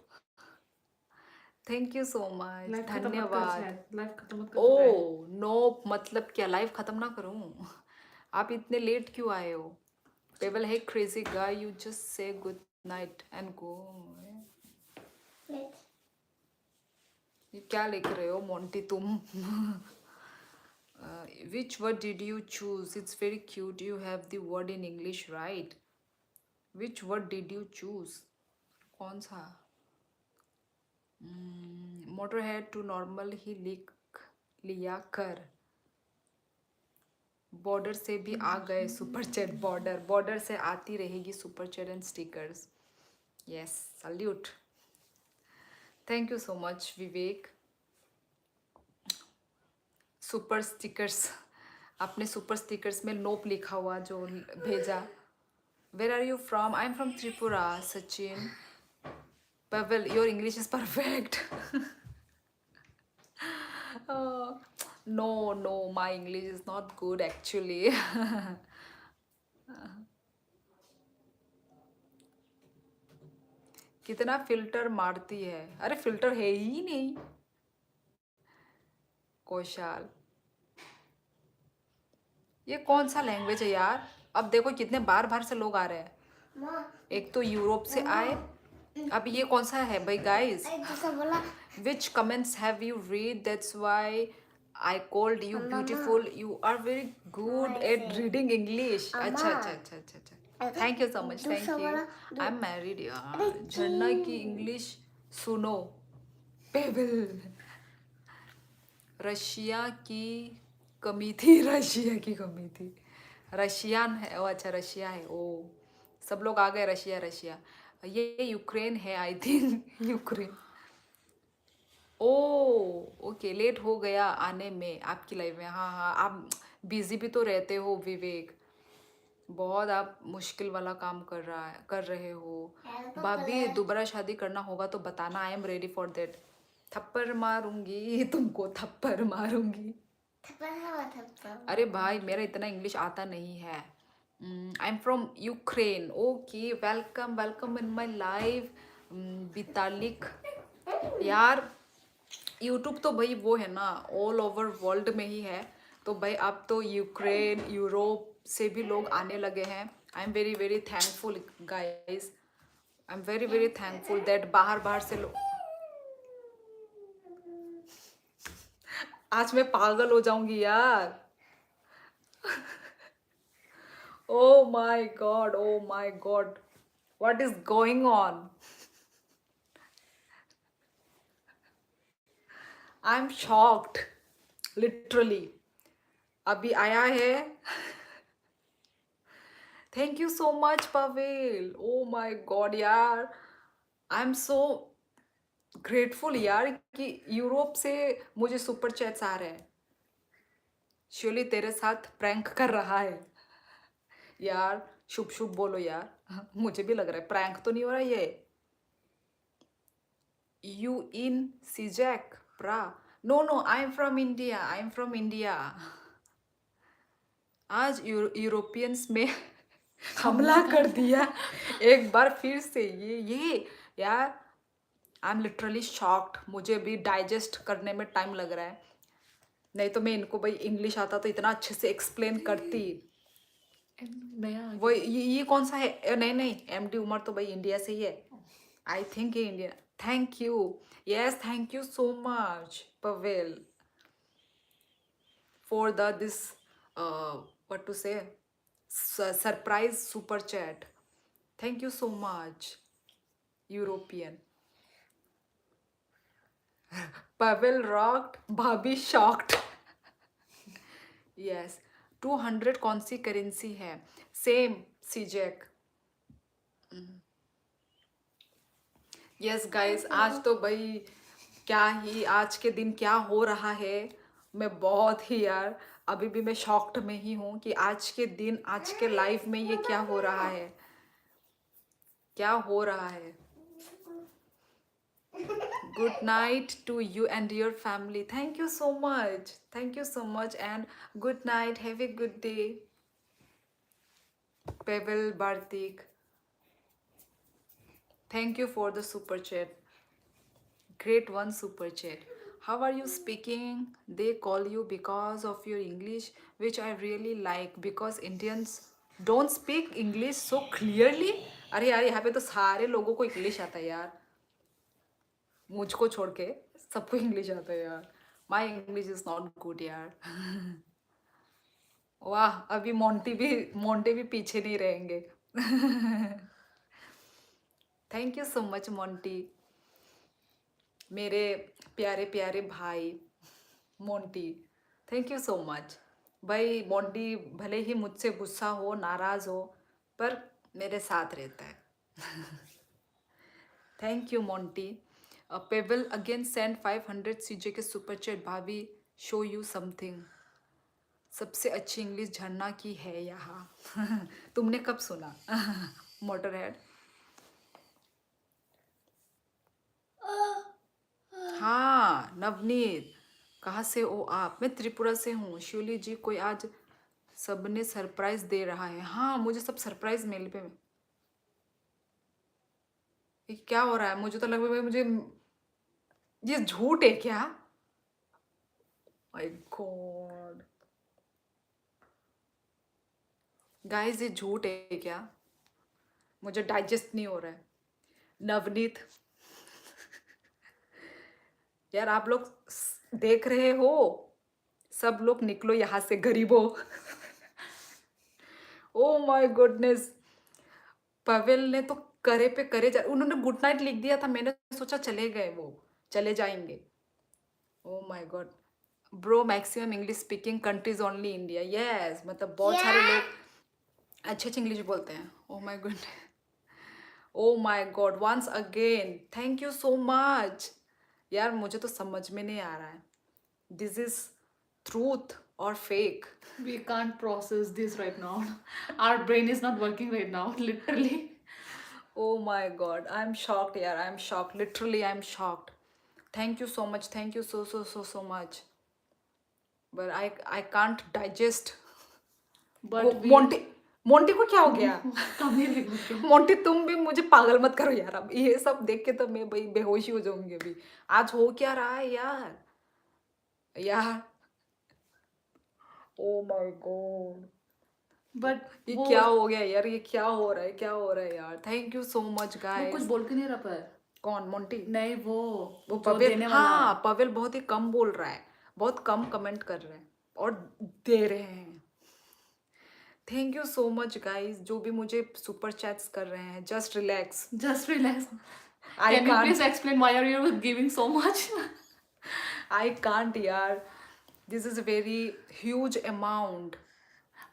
thank you so much, live खत्म मत कर धन्यवाद। शायद, लाइव खत्म मत कर ओ तो नोप मतलब क्या, लाइव खत्म ना करूं? आप इतने लेट क्यों आए हो? पेबल है crazy guy, you just say good night and go. ये क्या लिख रहे हो मोंटी तुम? Which word did you choose? It's very cute. You have the word in English, right? Which word did you choose? कौन सा? मोटरहेड to normal ही लिख लिया कर। बॉर्डर से भी आ गए सुपर चैट। बॉर्डर बॉर्डर से आती रहेगी super chat and stickers. Yes, salute, thank you so much Vivek. Super stickers, आपने सुपर स्टिकर्स में नोप लिखा हुआ जो भेजा। Where are you from? I am from Tripura. Sachin Pavel, your English is perfect. No no, my English is not good actually. कितना filter मारती है? अरे फिल्टर है ही नहीं। कौशाल, ये कौन सा लैंग्वेज है यार? अब देखो कितने बार बार से लोग आ रहे हैं। एक तो यूरोप से आए, अब ये कौन सा है भाई गाइस? बोला Which comments have you read? That's why I called you beautiful. You are very good at reading English. अच्छा अच्छा अच्छा अच्छा अच्छा। Thank you so much. Thank you. I'm married यार। झरना की इंग्लिश सुनो। पेबल, रशिया की कमी थी। रशिया की कमी थी। रशियन है, ओ अच्छा रशिया है। ओ सब लोग आ गए। रशिया रशिया, ये यूक्रेन है I think. Ukraine. Oh okay, late हो गया आने में आपकी लाइफ में। हाँ हाँ, आप बिजी भी तो रहते हो विवेक, बहुत आप मुश्किल वाला काम कर रहे हो। भाभी दोबारा शादी करना होगा तो बताना, I am ready for that. थप्पड़ मारूंगी तुमको, थप्पड़ मारूंगी। अरे भाई मेरा इतना इंग्लिश आता नहीं है। I am from Ukraine. Okay, welcome welcome in my life Vitalik. यार यूट्यूब तो भाई वो है ना, ऑल ओवर वर्ल्ड में ही है। तो भाई अब तो यूक्रेन यूरोप से भी लोग आने लगे हैं। I am very very thankful guys, I am very very thankful that बाहर बाहर से लोग। आज मैं पागल हो जाऊंगी यार। ओ my god, oh my God, what is going on? I am shocked literally. अभी आया है। Thank you so much Pavel, O my God यार, आई एम सो ग्रेटफुल यार कि यूरोप से मुझे सुपर चैट्स आ रहे हैं। श्योरली तेरे साथ प्रैंक कर रहा है यार। शुभ शुभ बोलो यार। मुझे भी लग रहा है प्रैंक तो नहीं हो रहा ये। यू इन सीजैक प्रा? No no, I am from India, I am from India. आज यूरोपियंस में हमला कर दिया एक बार फिर से। ये यार, आई एम लिटरली शॉक्ड। मुझे भी डाइजेस्ट करने में टाइम लग रहा है। नहीं तो मैं इनको भाई इंग्लिश आता तो इतना अच्छे से एक्सप्लेन करती। नया आ वो गया। ये कौन सा है? नहीं नहीं, एमडी उमर तो भाई इंडिया से ही है। I think Indian. Thank you. Yes, thank you so much, Pavel, for the this what to say surprise super chat. Thank you so much, European. Pavel rocked, Bhabhi shocked. Yes, 200 कौन सी currency है? Same सीजैक. Yes guys, आज तो भाई क्या ही आज के दिन क्या हो रहा है. मैं बहुत ही यार अभी भी मैं शॉक्ड में ही हूँ कि आज के दिन आज के लाइफ में ये क्या हो रहा है, क्या हो रहा है. Good night to you and your family. Thank you so much. Thank you so much and good night. Have a good day. Pavel Bartik. Thank you for the super chat. Great one super chat. How are you speaking? They call you because of your English, which I really like because Indians don't speak English so clearly. अरे यार यहाँ पे तो सारे लोगों को English आता है यार, मुझको छोड़ के सबको इंग्लिश आता है यार. माई इंग्लिश इज नॉट गुड यार. वाह, अभी मोंटी भी पीछे नहीं रहेंगे. Thank you so much Monty, मेरे प्यारे प्यारे भाई Monty. Thank you so much भाई. मोंटी भले ही मुझसे गुस्सा हो, नाराज़ हो, पर मेरे साथ रहता है. Thank you Monty. Payable again send 500 सीजे के सुपर चैट. भाभी शो यू समथिंग. सबसे अच्छी इंग्लिश झरना की है यहाँ. तुमने कब सुना? Motor head. हाँ नवनीत, कहाँ से हो आप? मैं त्रिपुरा से हूँ. शिवली जी, कोई आज सबने सरप्राइज दे रहा है. हाँ, मुझे सब सरप्राइज मेल पे. ये क्या हो रहा है? मुझे तो लग रहा है मुझे ये झूठ है क्या? माय गॉड गाइस, ये झूठ है क्या? मुझे डाइजेस्ट नहीं हो रहा है. नवनीत यार, आप लोग देख रहे हो, सब लोग निकलो यहाँ से गरीबों. ओ माय गुडनेस, पवेल ने तो करे पे करे जा. उन्होंने गुड नाइट लिख दिया था, मैंने सोचा चले गए, वो चले जाएंगे. Oh my god bro, maximum English speaking countries only India. Yes, मतलब बहुत सारे लोग अच्छे अच्छे इंग्लिश बोलते हैं. Oh my god, oh my god, once again thank you so much. यार मुझे तो समझ में नहीं आ रहा है, this is truth or fake. We can't process this right now. Our brain is not working right now, literally. Oh my god, I'm shocked yaar, I'm shocked, literally I'm shocked. Thank you so much, thank you so much, but I can't digest. But we Monty को क्या हो गया? कम ही लिख देते हैं. Monty तुम भी मुझे पागल मत करो यार. अब ये सब देख के तो मैं भाई बेहोश ही हो जाऊंगी अभी. आज हो क्या रहा है यार, यार. ओ माय गॉड, But ये वो क्या हो गया यार, ये क्या हो रहा है, क्या हो रहा है यार. थैंक यू सो मच वो कुछ गाइस. बोल के नहीं रहा पर. कौन मोंटी? नहीं, वो वो जो पवेल. देने वाला. हाँ, पवेल बहुत ही कम बोल रहा है, बहुत कम कमेंट कर रहे हैं और दे रहे हैं. Thank you so much guys, जो भी मुझे सुपर चैट्स कर रहे हैं. Just relax, Just relax. I Can you please can't, explain why are you giving so much? I can't यार. This is very huge amount.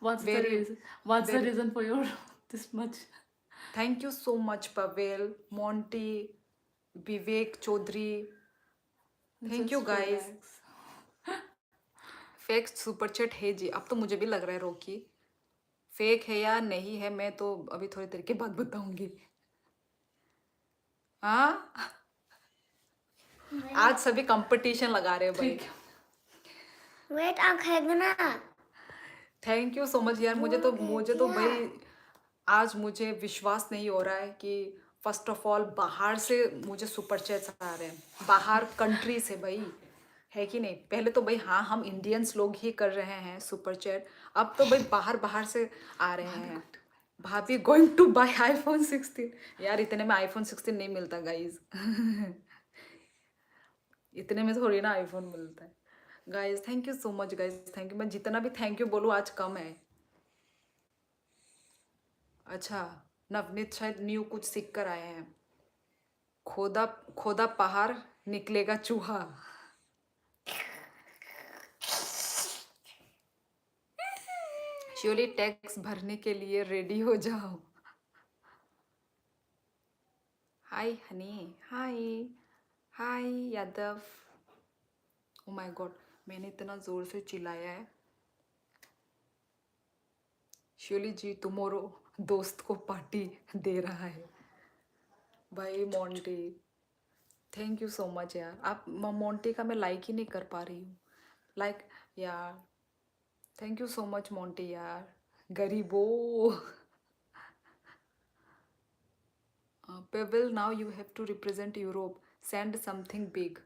What's the Very- reason? What's the very- reason for your this much? Thank you so much Pavel, Monty, Vivek Chaudhary. Thank you Just guys. relax. Fake super chat है जी. अब तो मुझे भी लग रहा है रोकी, फेक है या नहीं है, मैं तो अभी थोड़ी देर के बाद बताऊंगी. हाँ, आज सभी कंपटीशन लगा रहे हैं भाई. ठीक. वेट आँख है ना. थैंक यू सो मच यार. मुझे तो भाई आज मुझे विश्वास नहीं हो रहा है कि फर्स्ट ऑफ ऑल बाहर से मुझे सुपर चैट्स आ रहे हैं, बाहर कंट्री से भाई, है कि नहीं. पहले तो भाई हाँ हम इंडियंस लोग ही कर रहे हैं सुपर चैट, अब तो भाई बाहर बाहर से आ रहे हैं. भाभी गोइंग टू बाय आईफोन 16। यार इतने में आईफोन 16 नहीं मिलता गाइज। इतने में थोड़ी ना आईफोन मिलता है। Guys thank you so much guys, thank you. मैं जितना भी थैंक यू बोलूँ आज कम है। अच्छा, नवनीत शायद न्यू कुछ सीख कर आए हैं। खोदा खोदा पहाड़ निकलेगा चूहा। श्योरली टैक्स भरने के लिए रेडी हो जाओ। हाय हनी, हाय हाय यादव। ओ माय गॉड, मैंने इतना जोर से चिल्लाया है। श्योरली जी तुम्हारो दोस्त को पार्टी दे रहा है। भाई Monty, thank you so much यार। आप मोंटी का मैं लाइक ही नहीं कर पा रही हूँ। लाइक यार, thank you so much Monty यार। गरीबो। Pebble now you have to represent Europe, send something big.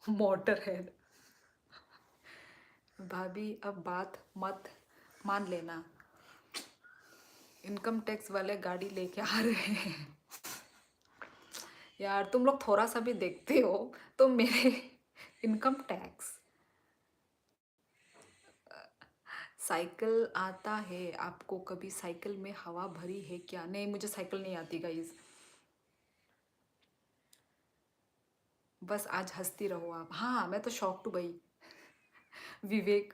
Motor head. भाभी अब बात मत मान लेना, इनकम टैक्स वाले गाड़ी लेके आ रहे हैं। यार तुम लोग थोड़ा सा भी देखते हो तो मेरे इनकम टैक्स। साइकिल आता है आपको? कभी साइकिल में हवा भरी है क्या? नहीं, मुझे साइकिल नहीं आती गाइज। बस आज हंसती रहो आप। हाँ मैं तो शॉक्ड हूँ भाई। विवेक,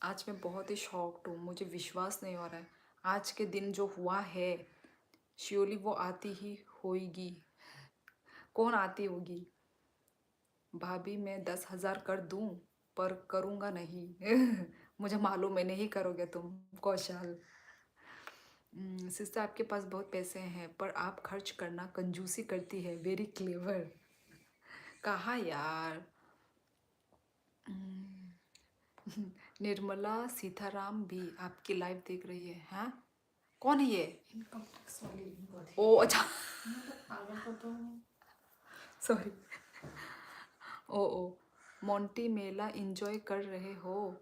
आज मैं बहुत ही शॉक्ड हूँ, मुझे विश्वास नहीं हो रहा है। आज के दिन जो हुआ है, श्योरली वो आती ही होगी। कौन आती होगी? भाभी मैं 10,000 कर दूं, पर करूँगा नहीं। मुझे मालूम है नहीं करोगे तुम कौशल। सिस्टर आपके पास बहुत पैसे हैं पर आप खर्च करना कंजूसी करती है। Very clever. कहा यार। निर्मला सीताराम भी आपकी लाइव देख रही है। हाँ कौन है ये? इनकम टैक्स वाली इनको थी। ओ अच्छा, पागल को तो सॉरी। ओ मोंटी मेला इंजॉय कर रहे हो?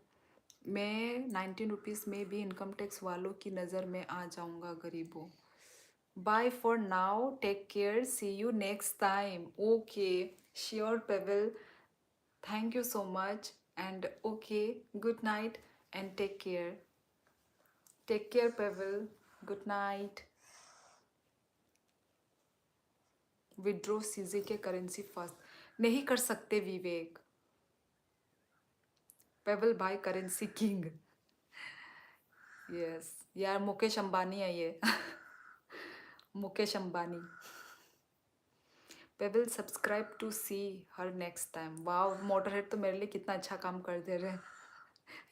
मैं 19 रुपीज़ में भी इनकम टैक्स वालों की नज़र में आ जाऊंगा गरीबों। Bye for now, take care, see you next time. Okay sure Pavel, thank you so much and okay, good night and take care. Take care Pavel, good night. Withdraw सीजे के currency first नहीं कर सकते Vivek. Pavel bye currency king. Yes यार, मुकेश अंबानी है ये। Mukesh Ambani. Pavel subscribe to see her next time. Wow, Motorhead तो मेरे लिए कितना अच्छा काम कर दे रहे हैं।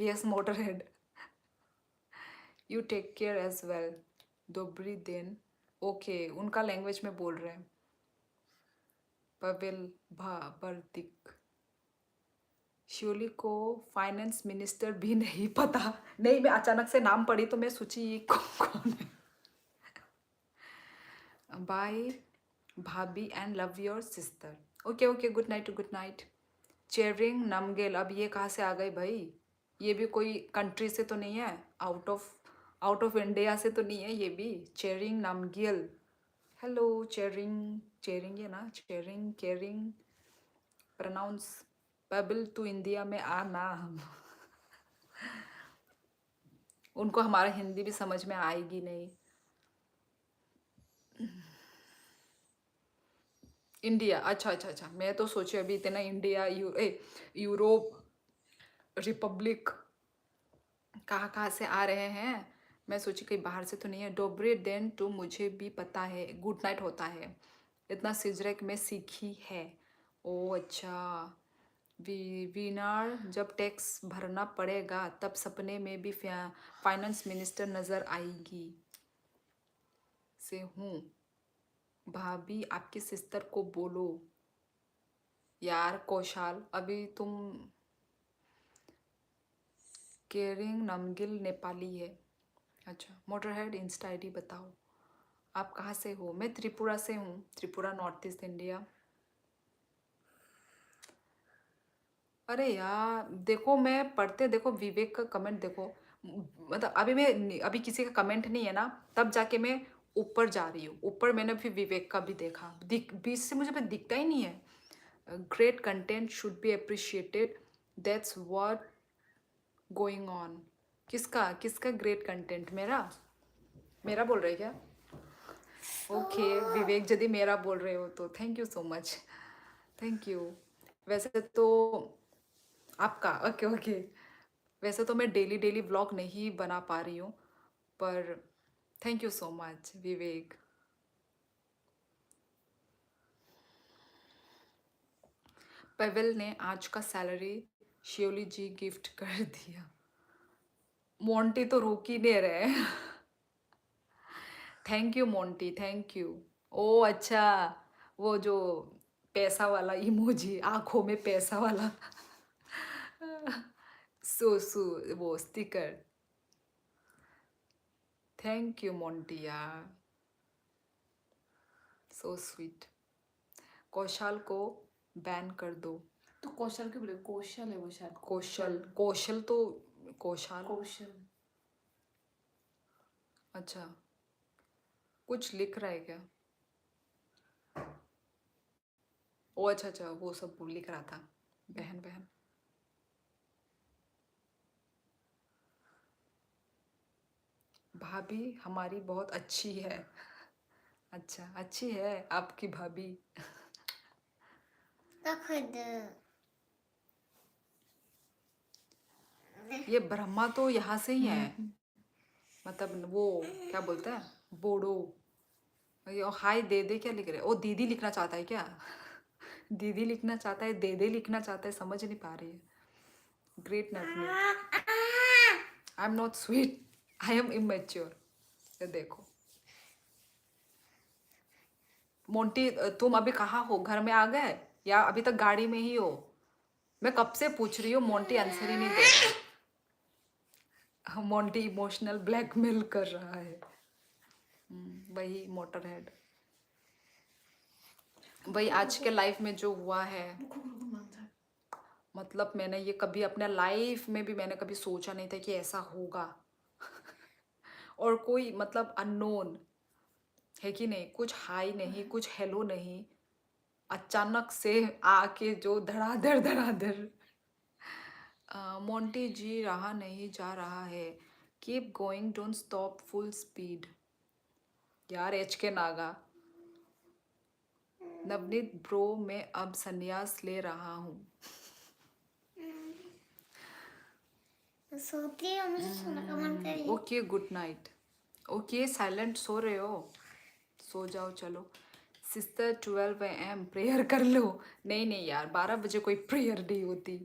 Yes Motorhead, you take care as well. दोबरी दिन। ओके, उनका लैंग्वेज में बोल रहे हैं। पवेल भाबरदिक। श्योली को फाइनेंस मिनिस्टर भी नहीं पता। नहीं, मैं अचानक से नाम पढ़ी तो मैं सोची ये कौन है। बाय भाभी and love your sister. Okay okay, good night good night. Chering Namgyal, अब ये कहाँ से आ गई भाई? ये भी कोई कंट्री से तो नहीं है? आउट ऑफ इंडिया से तो नहीं है ये भी? चेरिंग नमगेल, हेलो चेरिंग। चेरिंग है ना, चेरिंग केयरिंग प्रोनाउंस। पेबल तू इंडिया में आ ना। उनको हमारा हिंदी भी समझ में आएगी नहीं। इंडिया, अच्छा अच्छा अच्छा, मैं तो सोची अभी इतना इंडिया यूरोप रिपब्लिक कहाँ कहाँ से आ रहे हैं। मैं सोची कहीं बाहर से तो नहीं है। डोबरे देन तो मुझे भी पता है गुड नाइट होता है, इतना सिजरेक में सीखी है। ओ अच्छा। वीनार, जब टैक्स भरना पड़ेगा तब सपने में भी फाइनेंस मिनिस्टर नज़र आएगी से हूँ। भाभी आपकी सिस्टर को बोलो। यार कौशाल, अभी तुम केयरिंग नमगिल नेपाली है। अच्छा, मोटरहेड इंस्टा आईडी बताओ। आप कहाँ से हो? मैं त्रिपुरा से हूँ, त्रिपुरा नॉर्थ ईस्ट इंडिया। अरे यार देखो, मैं पढ़ते देखो विवेक का कमेंट देखो। मतलब अभी किसी का कमेंट नहीं है ना, तब जाके मैं ऊपर जा रही हूँ। ऊपर मैंने फिर विवेक का भी देखा, बीच से मुझे फिर दिखता ही नहीं है। Great content should be appreciated, that's what going on. किसका किसका ग्रेट कंटेंट? मेरा मेरा बोल रहे क्या? ओके विवेक, यदि मेरा बोल रहे हो तो thank you so much, thank you. वैसे तो आपका ओके ओके। वैसे तो मैं डेली डेली व्लॉग नहीं बना पा रही हूँ, पर थैंक यू सो मच विवेक। पवेल ने आज का सैलरी शियोली जी गिफ्ट कर दिया। मोंटी तो रुक ही नहीं रहे। Thank you Monty, thank you. ओ अच्छा, वो जो पैसा वाला इमोजी, आंखों में पैसा वाला। सो वो स्टिकर। थैंक यू मोंटी यार, सो स्वीट। कौशल को बैन कर दो। तो कौशल क्यों बोले? कौशल है वो शायद। कौशल कौशल तो कौशल। कौशल। अच्छा, कुछ लिख रहा है क्या? ओ अच्छा अच्छा, वो सब वो लिख रहा था। बहन बहन। भाभी हमारी बहुत अच्छी है। अच्छा, अच्छी है आपकी भाभी। तो खुद ये ब्रह्मा तो यहाँ से ही है, मतलब वो क्या बोलते हैं, बोडो। ये हाय दे दे क्या लिख रहे? ओ दीदी लिखना चाहता है क्या? दीदी लिखना चाहता है, दे दे लिखना चाहता है, समझ नहीं पा रही है। Great Navneet. I am not sweet, I am immature. ये देखो मोंटी, तुम अभी कहाँ हो? घर में आ गए या अभी तक गाड़ी में ही हो? मैं कब से पूछ रही हूँ, मोंटी आंसर ही नहीं दे रहा। मोंटी इमोशनल ब्लैकमेल कर रहा है। वही मोटर हेड। वही आज के लाइफ में जो हुआ है, मतलब मैंने ये कभी अपने लाइफ में भी मैंने कभी सोचा नहीं था कि ऐसा होगा। और कोई मतलब अननोन है कि नहीं, कुछ हाई नहीं, कुछ हेलो नहीं, अचानक से आके जो धड़ाधड़ धड़ाधड़। मोंटी जी रहा नहीं जा रहा है, keep going don't stop, full speed. यार H K Naga. Navneet bro मैं अब संन्यास ले रहा हूँ। सोती है, मुझे सोने का मन कर रही है। Okay good night. Okay silent so रहे हो, सो जाओ चलो। सिस्टर 12 AM प्रेयर कर लो। नहीं नहीं यार, 12 बजे कोई प्रेयर नहीं होती।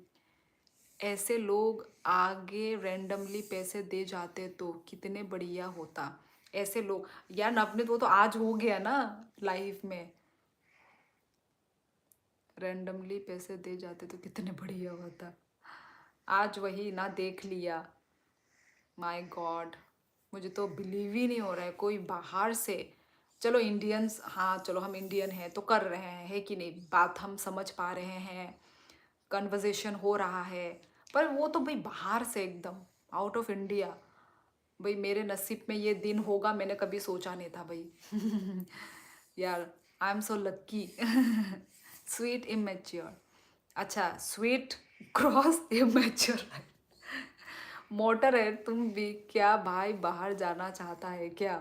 ऐसे लोग आगे रैंडमली पैसे दे जाते तो कितने बढ़िया होता। ऐसे लोग यार, नवनीत वो तो आज हो गया ना लाइफ में। रैंडमली पैसे दे जाते तो कितने बढ़िया होता। आज वही ना देख लिया। माय गॉड, मुझे तो बिलीव ही नहीं हो रहा है कोई बाहर से। चलो इंडियंस, हाँ चलो हम इंडियन हैं तो कर रहे हैं, है कि नहीं, बात हम समझ पा रहे हैं, कन्वर्जेशन हो रहा है। पर वो तो भाई बाहर से एकदम आउट ऑफ इंडिया। भाई मेरे नसीब में ये दिन होगा, मैंने कभी सोचा नहीं था भाई। यार I am so lucky. Sweet immature. अच्छा स्वीट क्रॉस इमेच्योर। मोटर है तुम भी क्या भाई, बाहर जाना चाहता है क्या?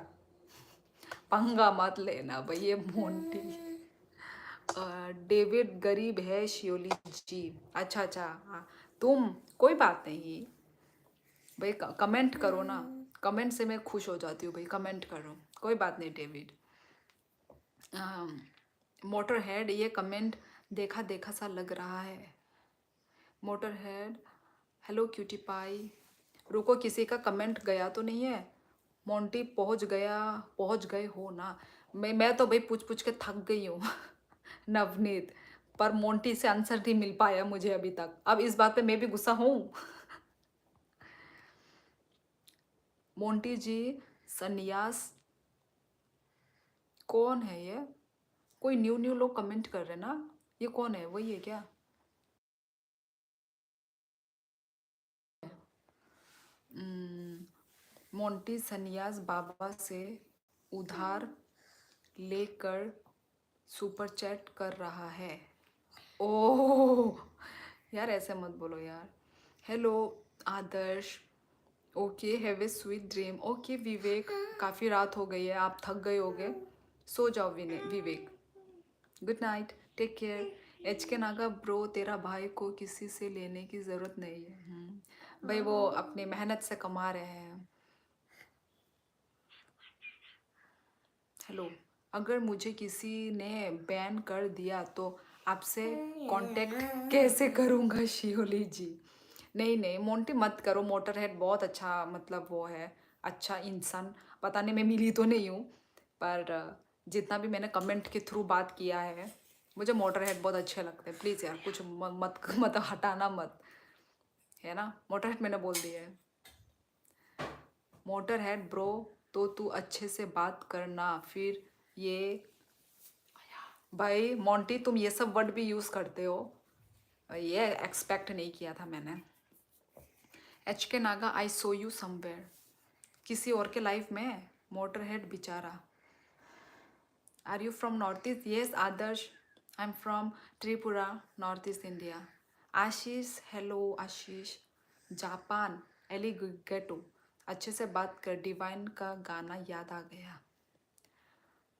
पंगा मत लेना भाई, ये मोंटी। डेविड गरीब है शियोली जी। अच्छा अच्छा हाँ, तुम कोई बात नहीं भाई, कमेंट करो ना, कमेंट से मैं खुश हो जाती हूँ भाई, कमेंट करो, कोई बात नहीं डेविड। मोटर हेड, ये कमेंट देखा देखा सा लग रहा है। Motor head hello cutie pie. रुको किसी का कमेंट गया तो नहीं है? मोंटी पहुंच गया, पहुंच गए हो ना? मैं तो भाई पूछ पूछ के थक गई हूँ। नवनीत, पर मोंटी से आंसर नहीं मिल पाया मुझे अभी तक। अब इस बात पे मैं भी गुस्सा हूँ। मोंटी जी संन्यास कौन है ये? कोई न्यू न्यू लोग कमेंट कर रहे हैं ना, ये कौन है? वही है क्या? मोंटी सन्यास बाबा से उधार लेकर सुपर चैट कर रहा है। ओह यार ऐसे मत बोलो यार। Hello Adarsh. Okay have a sweet dream. Okay Vivek, काफ़ी रात हो गई है, आप थक गए होगे, सो जाओ Vivek. Good night, take care. H K Naga bro, तेरा भाई को किसी से लेने की ज़रूरत नहीं है। भाई वो अपनी मेहनत से कमा रहे हैं। हेलो, अगर मुझे किसी ने बैन कर दिया तो आपसे कांटेक्ट कैसे करूँगा शियोली जी? नहीं नहीं मोंटी मत करो, मोटरहेड बहुत अच्छा मतलब वो है, अच्छा इंसान। पता नहीं मैं मिली तो नहीं हूँ, पर जितना भी मैंने कमेंट के थ्रू बात किया है, मुझे मोटरहेड बहुत अच्छे लगते हैं। प्लीज़ यार कुछ मत हटाना मत, है ना? मोटरहेड मैंने बोल दिया है। मोटरहेड ब्रो, तो तू अच्छे से बात करना, फिर ये भाई मोंटी तुम ये सब वर्ड भी यूज़ करते हो, ये एक्सपेक्ट नहीं किया था मैंने। H K Naga I saw you somewhere, किसी और के लाइफ में मोटरहेड बेचारा। Are you from North East? Yes Adarsh, I am from Tripura, North East India. Ashish, hello Ashish. Japan, एलिगेटो, अच्छे से बात कर, डिवाइन का गाना याद आ गया।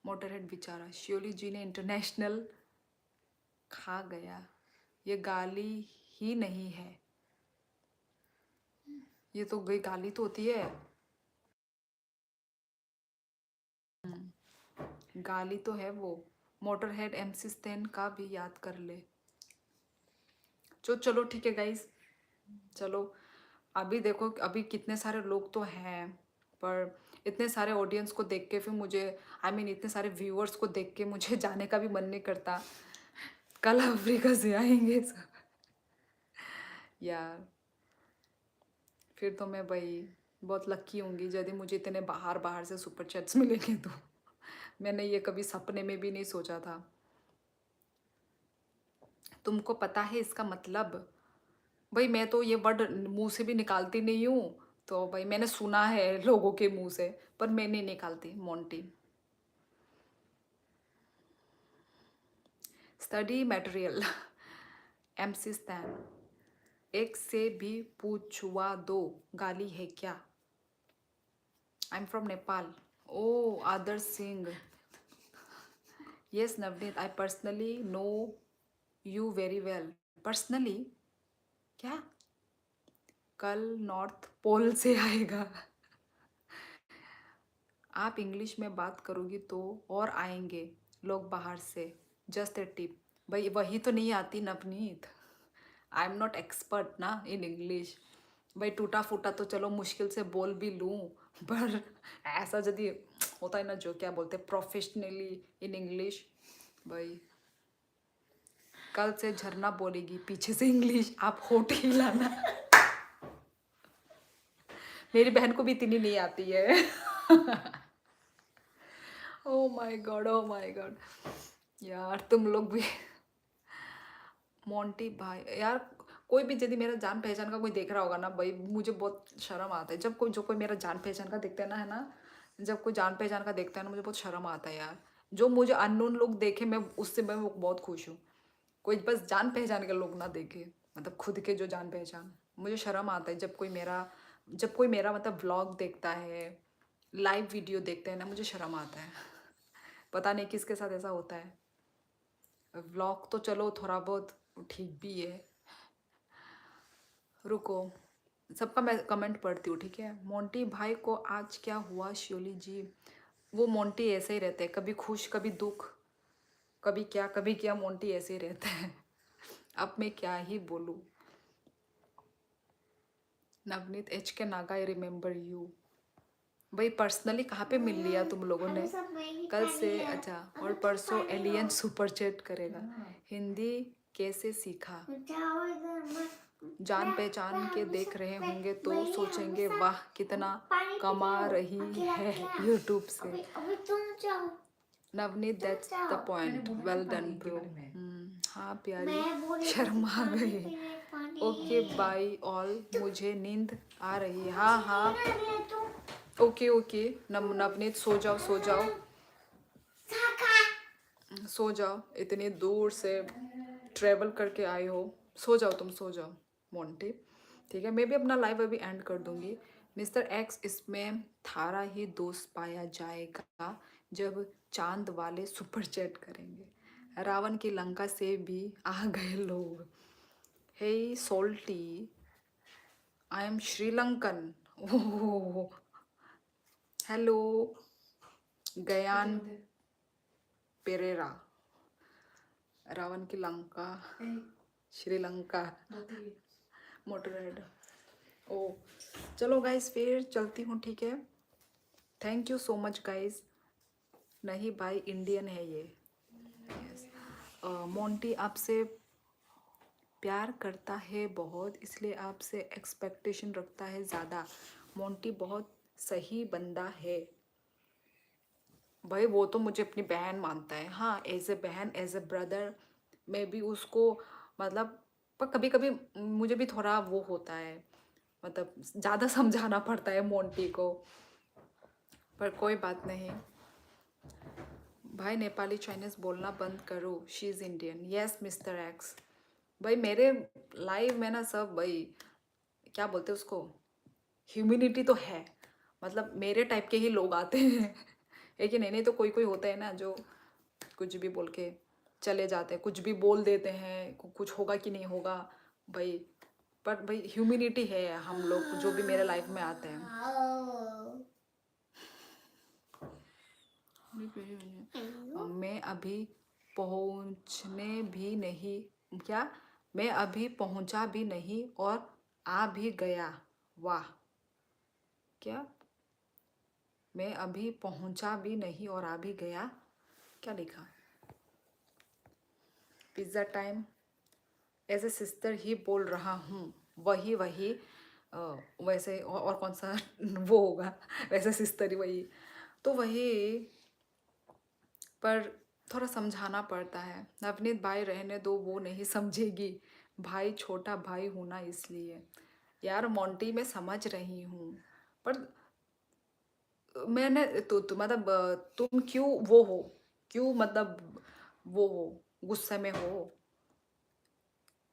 मोटरहेड बेचारा, शियोली जी ने इंटरनेशनल खा गया, ये गाली ही नहीं है, ये तो गई गाली तो होती है। गाली तो है वो। मोटरहेड एमसी स्टैन का भी याद कर ले। चलो ठीक है गाइस, चलो अभी देखो, अभी कितने सारे लोग तो हैं, पर इतने सारे ऑडियंस को देख के फिर मुझे इतने सारे व्यूअर्स को देख के मुझे जाने का भी मन नहीं करता। कल अफ्रीका से आएंगे यार, फिर तो मैं भाई बहुत लक्की होंगी यदि मुझे इतने बाहर बाहर से सुपर चैट्स मिलेंगे तो। मैंने ये कभी सपने में भी नहीं सोचा था। तुमको पता है इसका मतलब? भाई मैं तो ये वर्ड मुंह से भी निकालती नहीं हूँ, तो भाई मैंने सुना है लोगों के मुंह से, पर मैं नहीं निकालती Monty. Study material MC Stan, एक से भी पूछवा दो, गाली है क्या? I am from Nepal. Oh Adarsh Singh, yes Navneet, I personally know you very well. Personally क्या? कल नॉर्थ पोल से आएगा। आप इंग्लिश में बात करोगी तो और आएंगे लोग बाहर से, जस्ट ए टिप। भाई वही तो नहीं आती Navneet, I am not expert ना इन इंग्लिश। भाई टूटा फूटा तो चलो मुश्किल से बोल भी लूँ, पर ऐसा यदि होता है ना जो क्या बोलते हैं प्रोफेशनली इन इंग्लिश, भाई कल से झरना बोलेगी पीछे से इंग्लिश, आप होठ हिलाना। मेरी बहन को भी इतनी नहीं आती है। Oh my god, oh my God, यार तुम लोग भी। मोंटी भाई यार, कोई भी यदि मेरा जान पहचान का कोई देख रहा होगा ना भाई, मुझे बहुत शर्म आता है जब कोई मेरा जान पहचान का देखता है ना, है ना, जब कोई जान पहचान का देखता है ना, मुझे बहुत शर्म आता है यार। जो मुझे अननोन लोग देखे, मैं उससे मैं बहुत खुश हूँ। कोई बस जान पहचान के लोग ना देखे, मतलब खुद के जो जान पहचान, मुझे शर्म आता है जब कोई मेरा मतलब व्लॉग देखता है, लाइव वीडियो देखते हैं ना, मुझे शर्म आता है। पता नहीं किसके साथ ऐसा होता है। व्लॉग तो चलो थोड़ा बहुत ठीक भी है। रुको, सबका मैं कमेंट पढ़ती हूँ, ठीक है? मोंटी भाई को आज क्या हुआ शियोली जी? वो मोंटी ऐसे ही रहते हैं, कभी खुश कभी दुख, कभी क्या मोंटी ऐसे ही रहते हैं। अब मैं क्या ही बोलूँ। Navneet H K Naga, I remember you. भाई पर्सनली कहाँ पे मिल लिया तुम लोगों ने? कल से अच्छा, और परसों एलियन सुपर चैट करेगा। हिंदी कैसे सीखा? जान पहचान के देख रहे होंगे तो सोचेंगे वाह कितना कमा रही है यूट्यूब से। अभी तुम जाओ। Navneet that's the point, well done bro. हाँ प्यारी, मैं बोल रही थी शर्मा पानी गई। पीने, पानी। ओके बाय ऑल, मुझे नींद आ रही है, हाँ हाँ। ये तो ओके ओके, नवनीत सो जाओ सो जाओ सो जाओ, इतनी दूर से ट्रेवल करके आई हो, सो जाओ तुम, सो जाओ मोंटी। ठीक है, मैं भी अपना लाइव अभी एंड कर दूंगी। मिस्टर एक्स, इसमें थारा ही दोस्त पाया जाएगा जब चांद वाले सुपर चैट करेंगे। रावण की लंका से भी आ गए लोग। हे सोल्टी, I am Sri Lankan. Oh, hello Gayan Perera. Ravana की लंका, श्रीलंका, मोटरहेड। ओ चलो गाइस, फिर चलती हूँ, ठीक है। Thank you so much guys. नहीं भाई, इंडियन है ये। यस, मोंटी आपसे प्यार करता है बहुत, इसलिए आपसे एक्सपेक्टेशन रखता है ज़्यादा। मोंटी बहुत सही बंदा है भाई, वो तो मुझे अपनी बहन मानता है, हाँ, एज ए बहन, एज ए ब्रदर। मैं भी उसको, मतलब, पर कभी कभी मुझे भी थोड़ा वो होता है, मतलब ज़्यादा समझाना पड़ता है मोंटी को, पर कोई बात नहीं। भाई नेपाली चाइनीज बोलना बंद करो, she is Indian. Yes mister x. भाई मेरे लाइव में ना सब, भाई क्या बोलते हैं उसको, ह्यूमिनिटी तो है, मतलब मेरे टाइप के ही लोग आते हैं है कि नहीं? नहीं तो कोई कोई होता है ना जो कुछ भी बोल के चले जाते हैं, कुछ भी बोल देते हैं, कुछ होगा कि नहीं होगा भाई। पर भाई ह्यूमिनिटी है हम लोग जो भी मेरे लाइफ में आते हैं। मैं अभी पहुंचने भी नहीं, क्या, मैं अभी पहुंचा भी नहीं और आ भी गया। वाह, क्या, मैं अभी पहुंचा भी नहीं और आ भी गया, क्या लिखा? Pizza time, as a sister ही बोल रहा हूँ। वही वही, वैसे और कौन सा वो होगा, वैसे सिस्टर ही वही, तो वही, पर थोड़ा समझाना पड़ता है। नवनीत भाई रहने दो, वो नहीं समझेगी, भाई छोटा भाई हूँ ना इसलिए। यार मोंटी मैं समझ रही हूँ, पर मैंने तो मतलब तुम क्यों वो हो, क्यों मतलब वो हो, गुस्से में हो?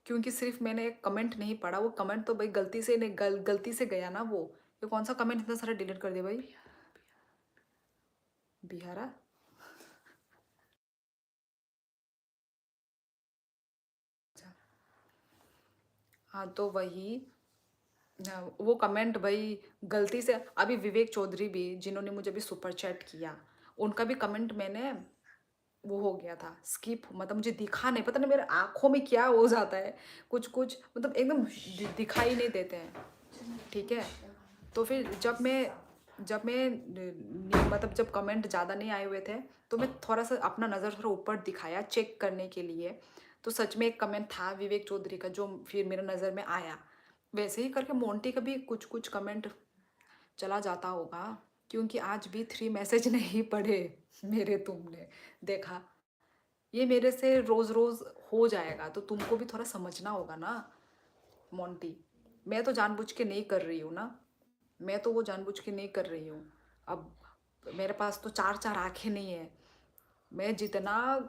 क्योंकि सिर्फ मैंने एक कमेंट नहीं पढ़ा, वो कमेंट तो भाई गलती से नहीं, गलती से गया ना वो। ये कौन सा कमेंट इतना सारा डिलीट कर दिया भाई? बिहारा, अच्छा, हाँ तो वही, वो कमेंट भाई गलती से, अभी विवेक चौधरी भी जिन्होंने मुझे भी सुपर चैट किया, उनका भी कमेंट मैंने, वो हो गया था स्किप, मतलब मुझे दिखा नहीं, पता नहीं मेरे आंखों में क्या हो जाता है, कुछ कुछ मतलब एकदम दिखाई नहीं देते हैं, ठीक है। तो फिर जब मैं मतलब जब कमेंट ज़्यादा नहीं आए हुए थे, तो मैं थोड़ा सा अपना नज़र थोड़ा ऊपर दिखाया चेक करने के लिए, तो सच में एक कमेंट था विवेक चौधरी का जो फिर मेरे नज़र में आया। वैसे ही करके मोंटी का भी कुछ कुछ कमेंट चला जाता होगा, क्योंकि आज भी 3 मैसेज नहीं पढ़े मेरे, तुमने देखा? ये मेरे से रोज़ रोज़ हो जाएगा, तो तुमको भी थोड़ा समझना होगा ना मोंटी। मैं तो जानबूझ के नहीं कर रही हूँ ना, मैं तो वो जानबूझ के नहीं कर रही हूँ। अब मेरे पास तो 4 आँखें नहीं है, मैं जितना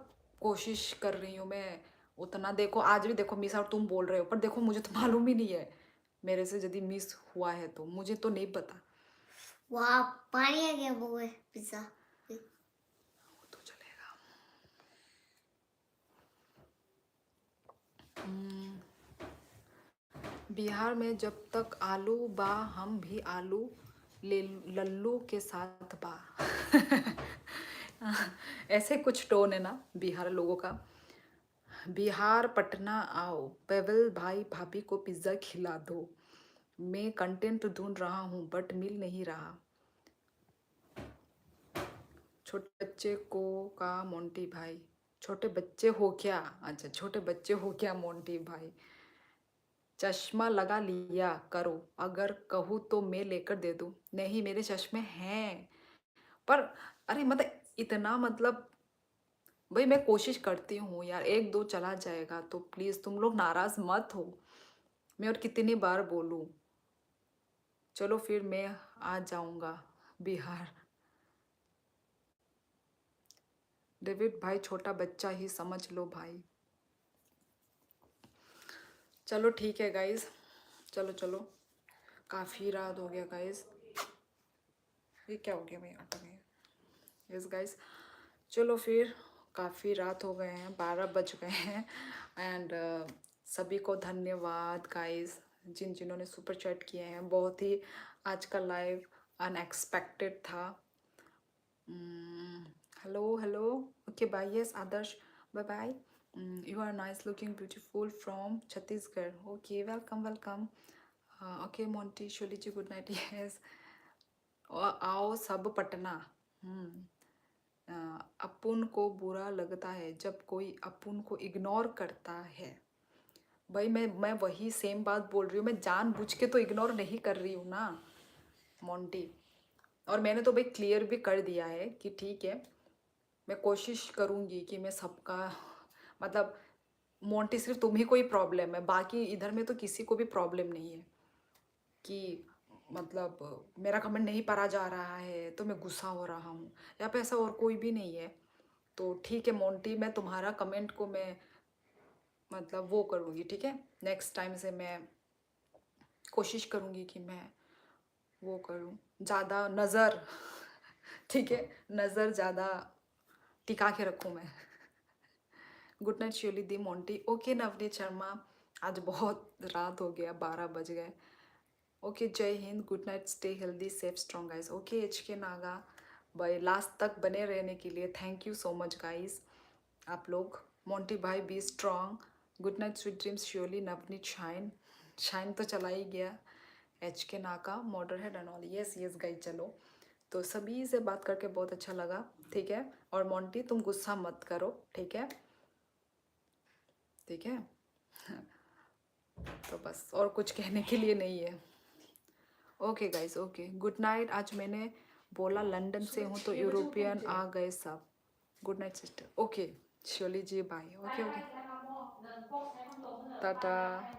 कोशिश कर रही हूँ, मैं उतना, देखो आज भी देखो मिस आउट तुम बोल रहे हो, पर देखो मुझे तो मालूम ही नहीं है, मेरे से यदि मिस हुआ है तो मुझे तो नहीं पता। वाह, पानी आ गया वो है पिज्जा। वो तो चलेगा। हम्म, बिहार में जब तक आलू बा, हम भी आलू ले, लल्लू के साथ बा ऐसे कुछ टोन है ना बिहार लोगों का। बिहार पटना आओ, पेवल भाई भाभी को पिज़्ज़ा खिला दो। मैं कंटेंट ढूंढ रहा हूँ बट मिल नहीं रहा। छोटे बच्चे को का मोंटी भाई, छोटे बच्चे हो क्या? अच्छा, छोटे बच्चे हो क्या मोंटी भाई? चश्मा लगा लिया करो, अगर कहूँ तो मैं लेकर दे दूँ। नहीं मेरे चश्मे हैं, पर अरे मतलब इतना, मतलब भाई मैं कोशिश करती हूँ यार, एक दो चला जाएगा तो प्लीज़ तुम लोग नाराज़ मत हो। मैं और कितनी बार बोलूँ, चलो फिर मैं आ जाऊंगा बिहार। डेविड भाई छोटा बच्चा ही समझ लो भाई। चलो ठीक है गाइज, चलो चलो, काफ़ी रात हो गया गाइज। ये क्या हो गया भाई, ऑटो में। यस गाइज, चलो फिर काफ़ी रात हो गए हैं, 12 बज गए हैं। एंड सभी को धन्यवाद गाइज जिन्होंने सुपर चैट किए हैं। बहुत ही आज का लाइव अनएक्सपेक्टेड था। Hello hello, okay bye, yes Adarsh, bye bye. You are nice looking beautiful from Chhattisgarh, okay welcome welcome. Okay Monty शोली जी गुड नाइट, यस। आओ सब पटना। अपुन को बुरा लगता है जब कोई अपुन को इग्नोर करता है। भाई मैं वही सेम बात बोल रही हूँ, मैं जानबूझ के तो इग्नोर नहीं कर रही हूँ ना मोंटी। और मैंने तो भाई क्लियर भी कर दिया है कि ठीक है, मैं कोशिश करूँगी कि मैं सबका, मतलब मोंटी सिर्फ तुम ही को ही प्रॉब्लम है, बाकी इधर में तो किसी को भी प्रॉब्लम नहीं है कि मतलब मेरा कमेंट नहीं पढ़ा जा रहा है तो मैं गुस्सा हो रहा हूँ, यहाँ पे ऐसा और कोई भी नहीं है। तो ठीक है मोंटी, मैं तुम्हारा कमेंट को मैं मतलब वो करूँगी, ठीक है, नेक्स्ट टाइम से मैं कोशिश करूँगी कि मैं वो करूँ, ज़्यादा नज़र ठीक है, नज़र ज़्यादा टिका के रखूँ मैं। गुड नाइट श्योली दी मोंटी, ओके नवनीत शर्मा, आज बहुत रात हो गया, 12 बज गए। Okay Jai Hind, good night, stay healthy safe strong guys. Okay H K Naga भाई, लास्ट तक बने रहने के लिए thank you so much guys आप लोग। मोंटी भाई be strong, good night sweet dreams surely Navneet Shine, Shine तो चला ही गया। H K Naga Motorhead and all, yes yes guys. चलो तो सभी से बात करके बहुत अच्छा लगा, ठीक है। और मोंटी तुम गुस्सा मत करो, ठीक है, ठीक है। तो बस और कुछ कहने के लिए नहीं है। Okay guys, okay good night. आज मैंने बोला लंदन से हूँ तो यूरोपियन आ गए सब। गुड नाइट सिस्टर, ओके श्योली जी बाय, ओके ओके टाटा।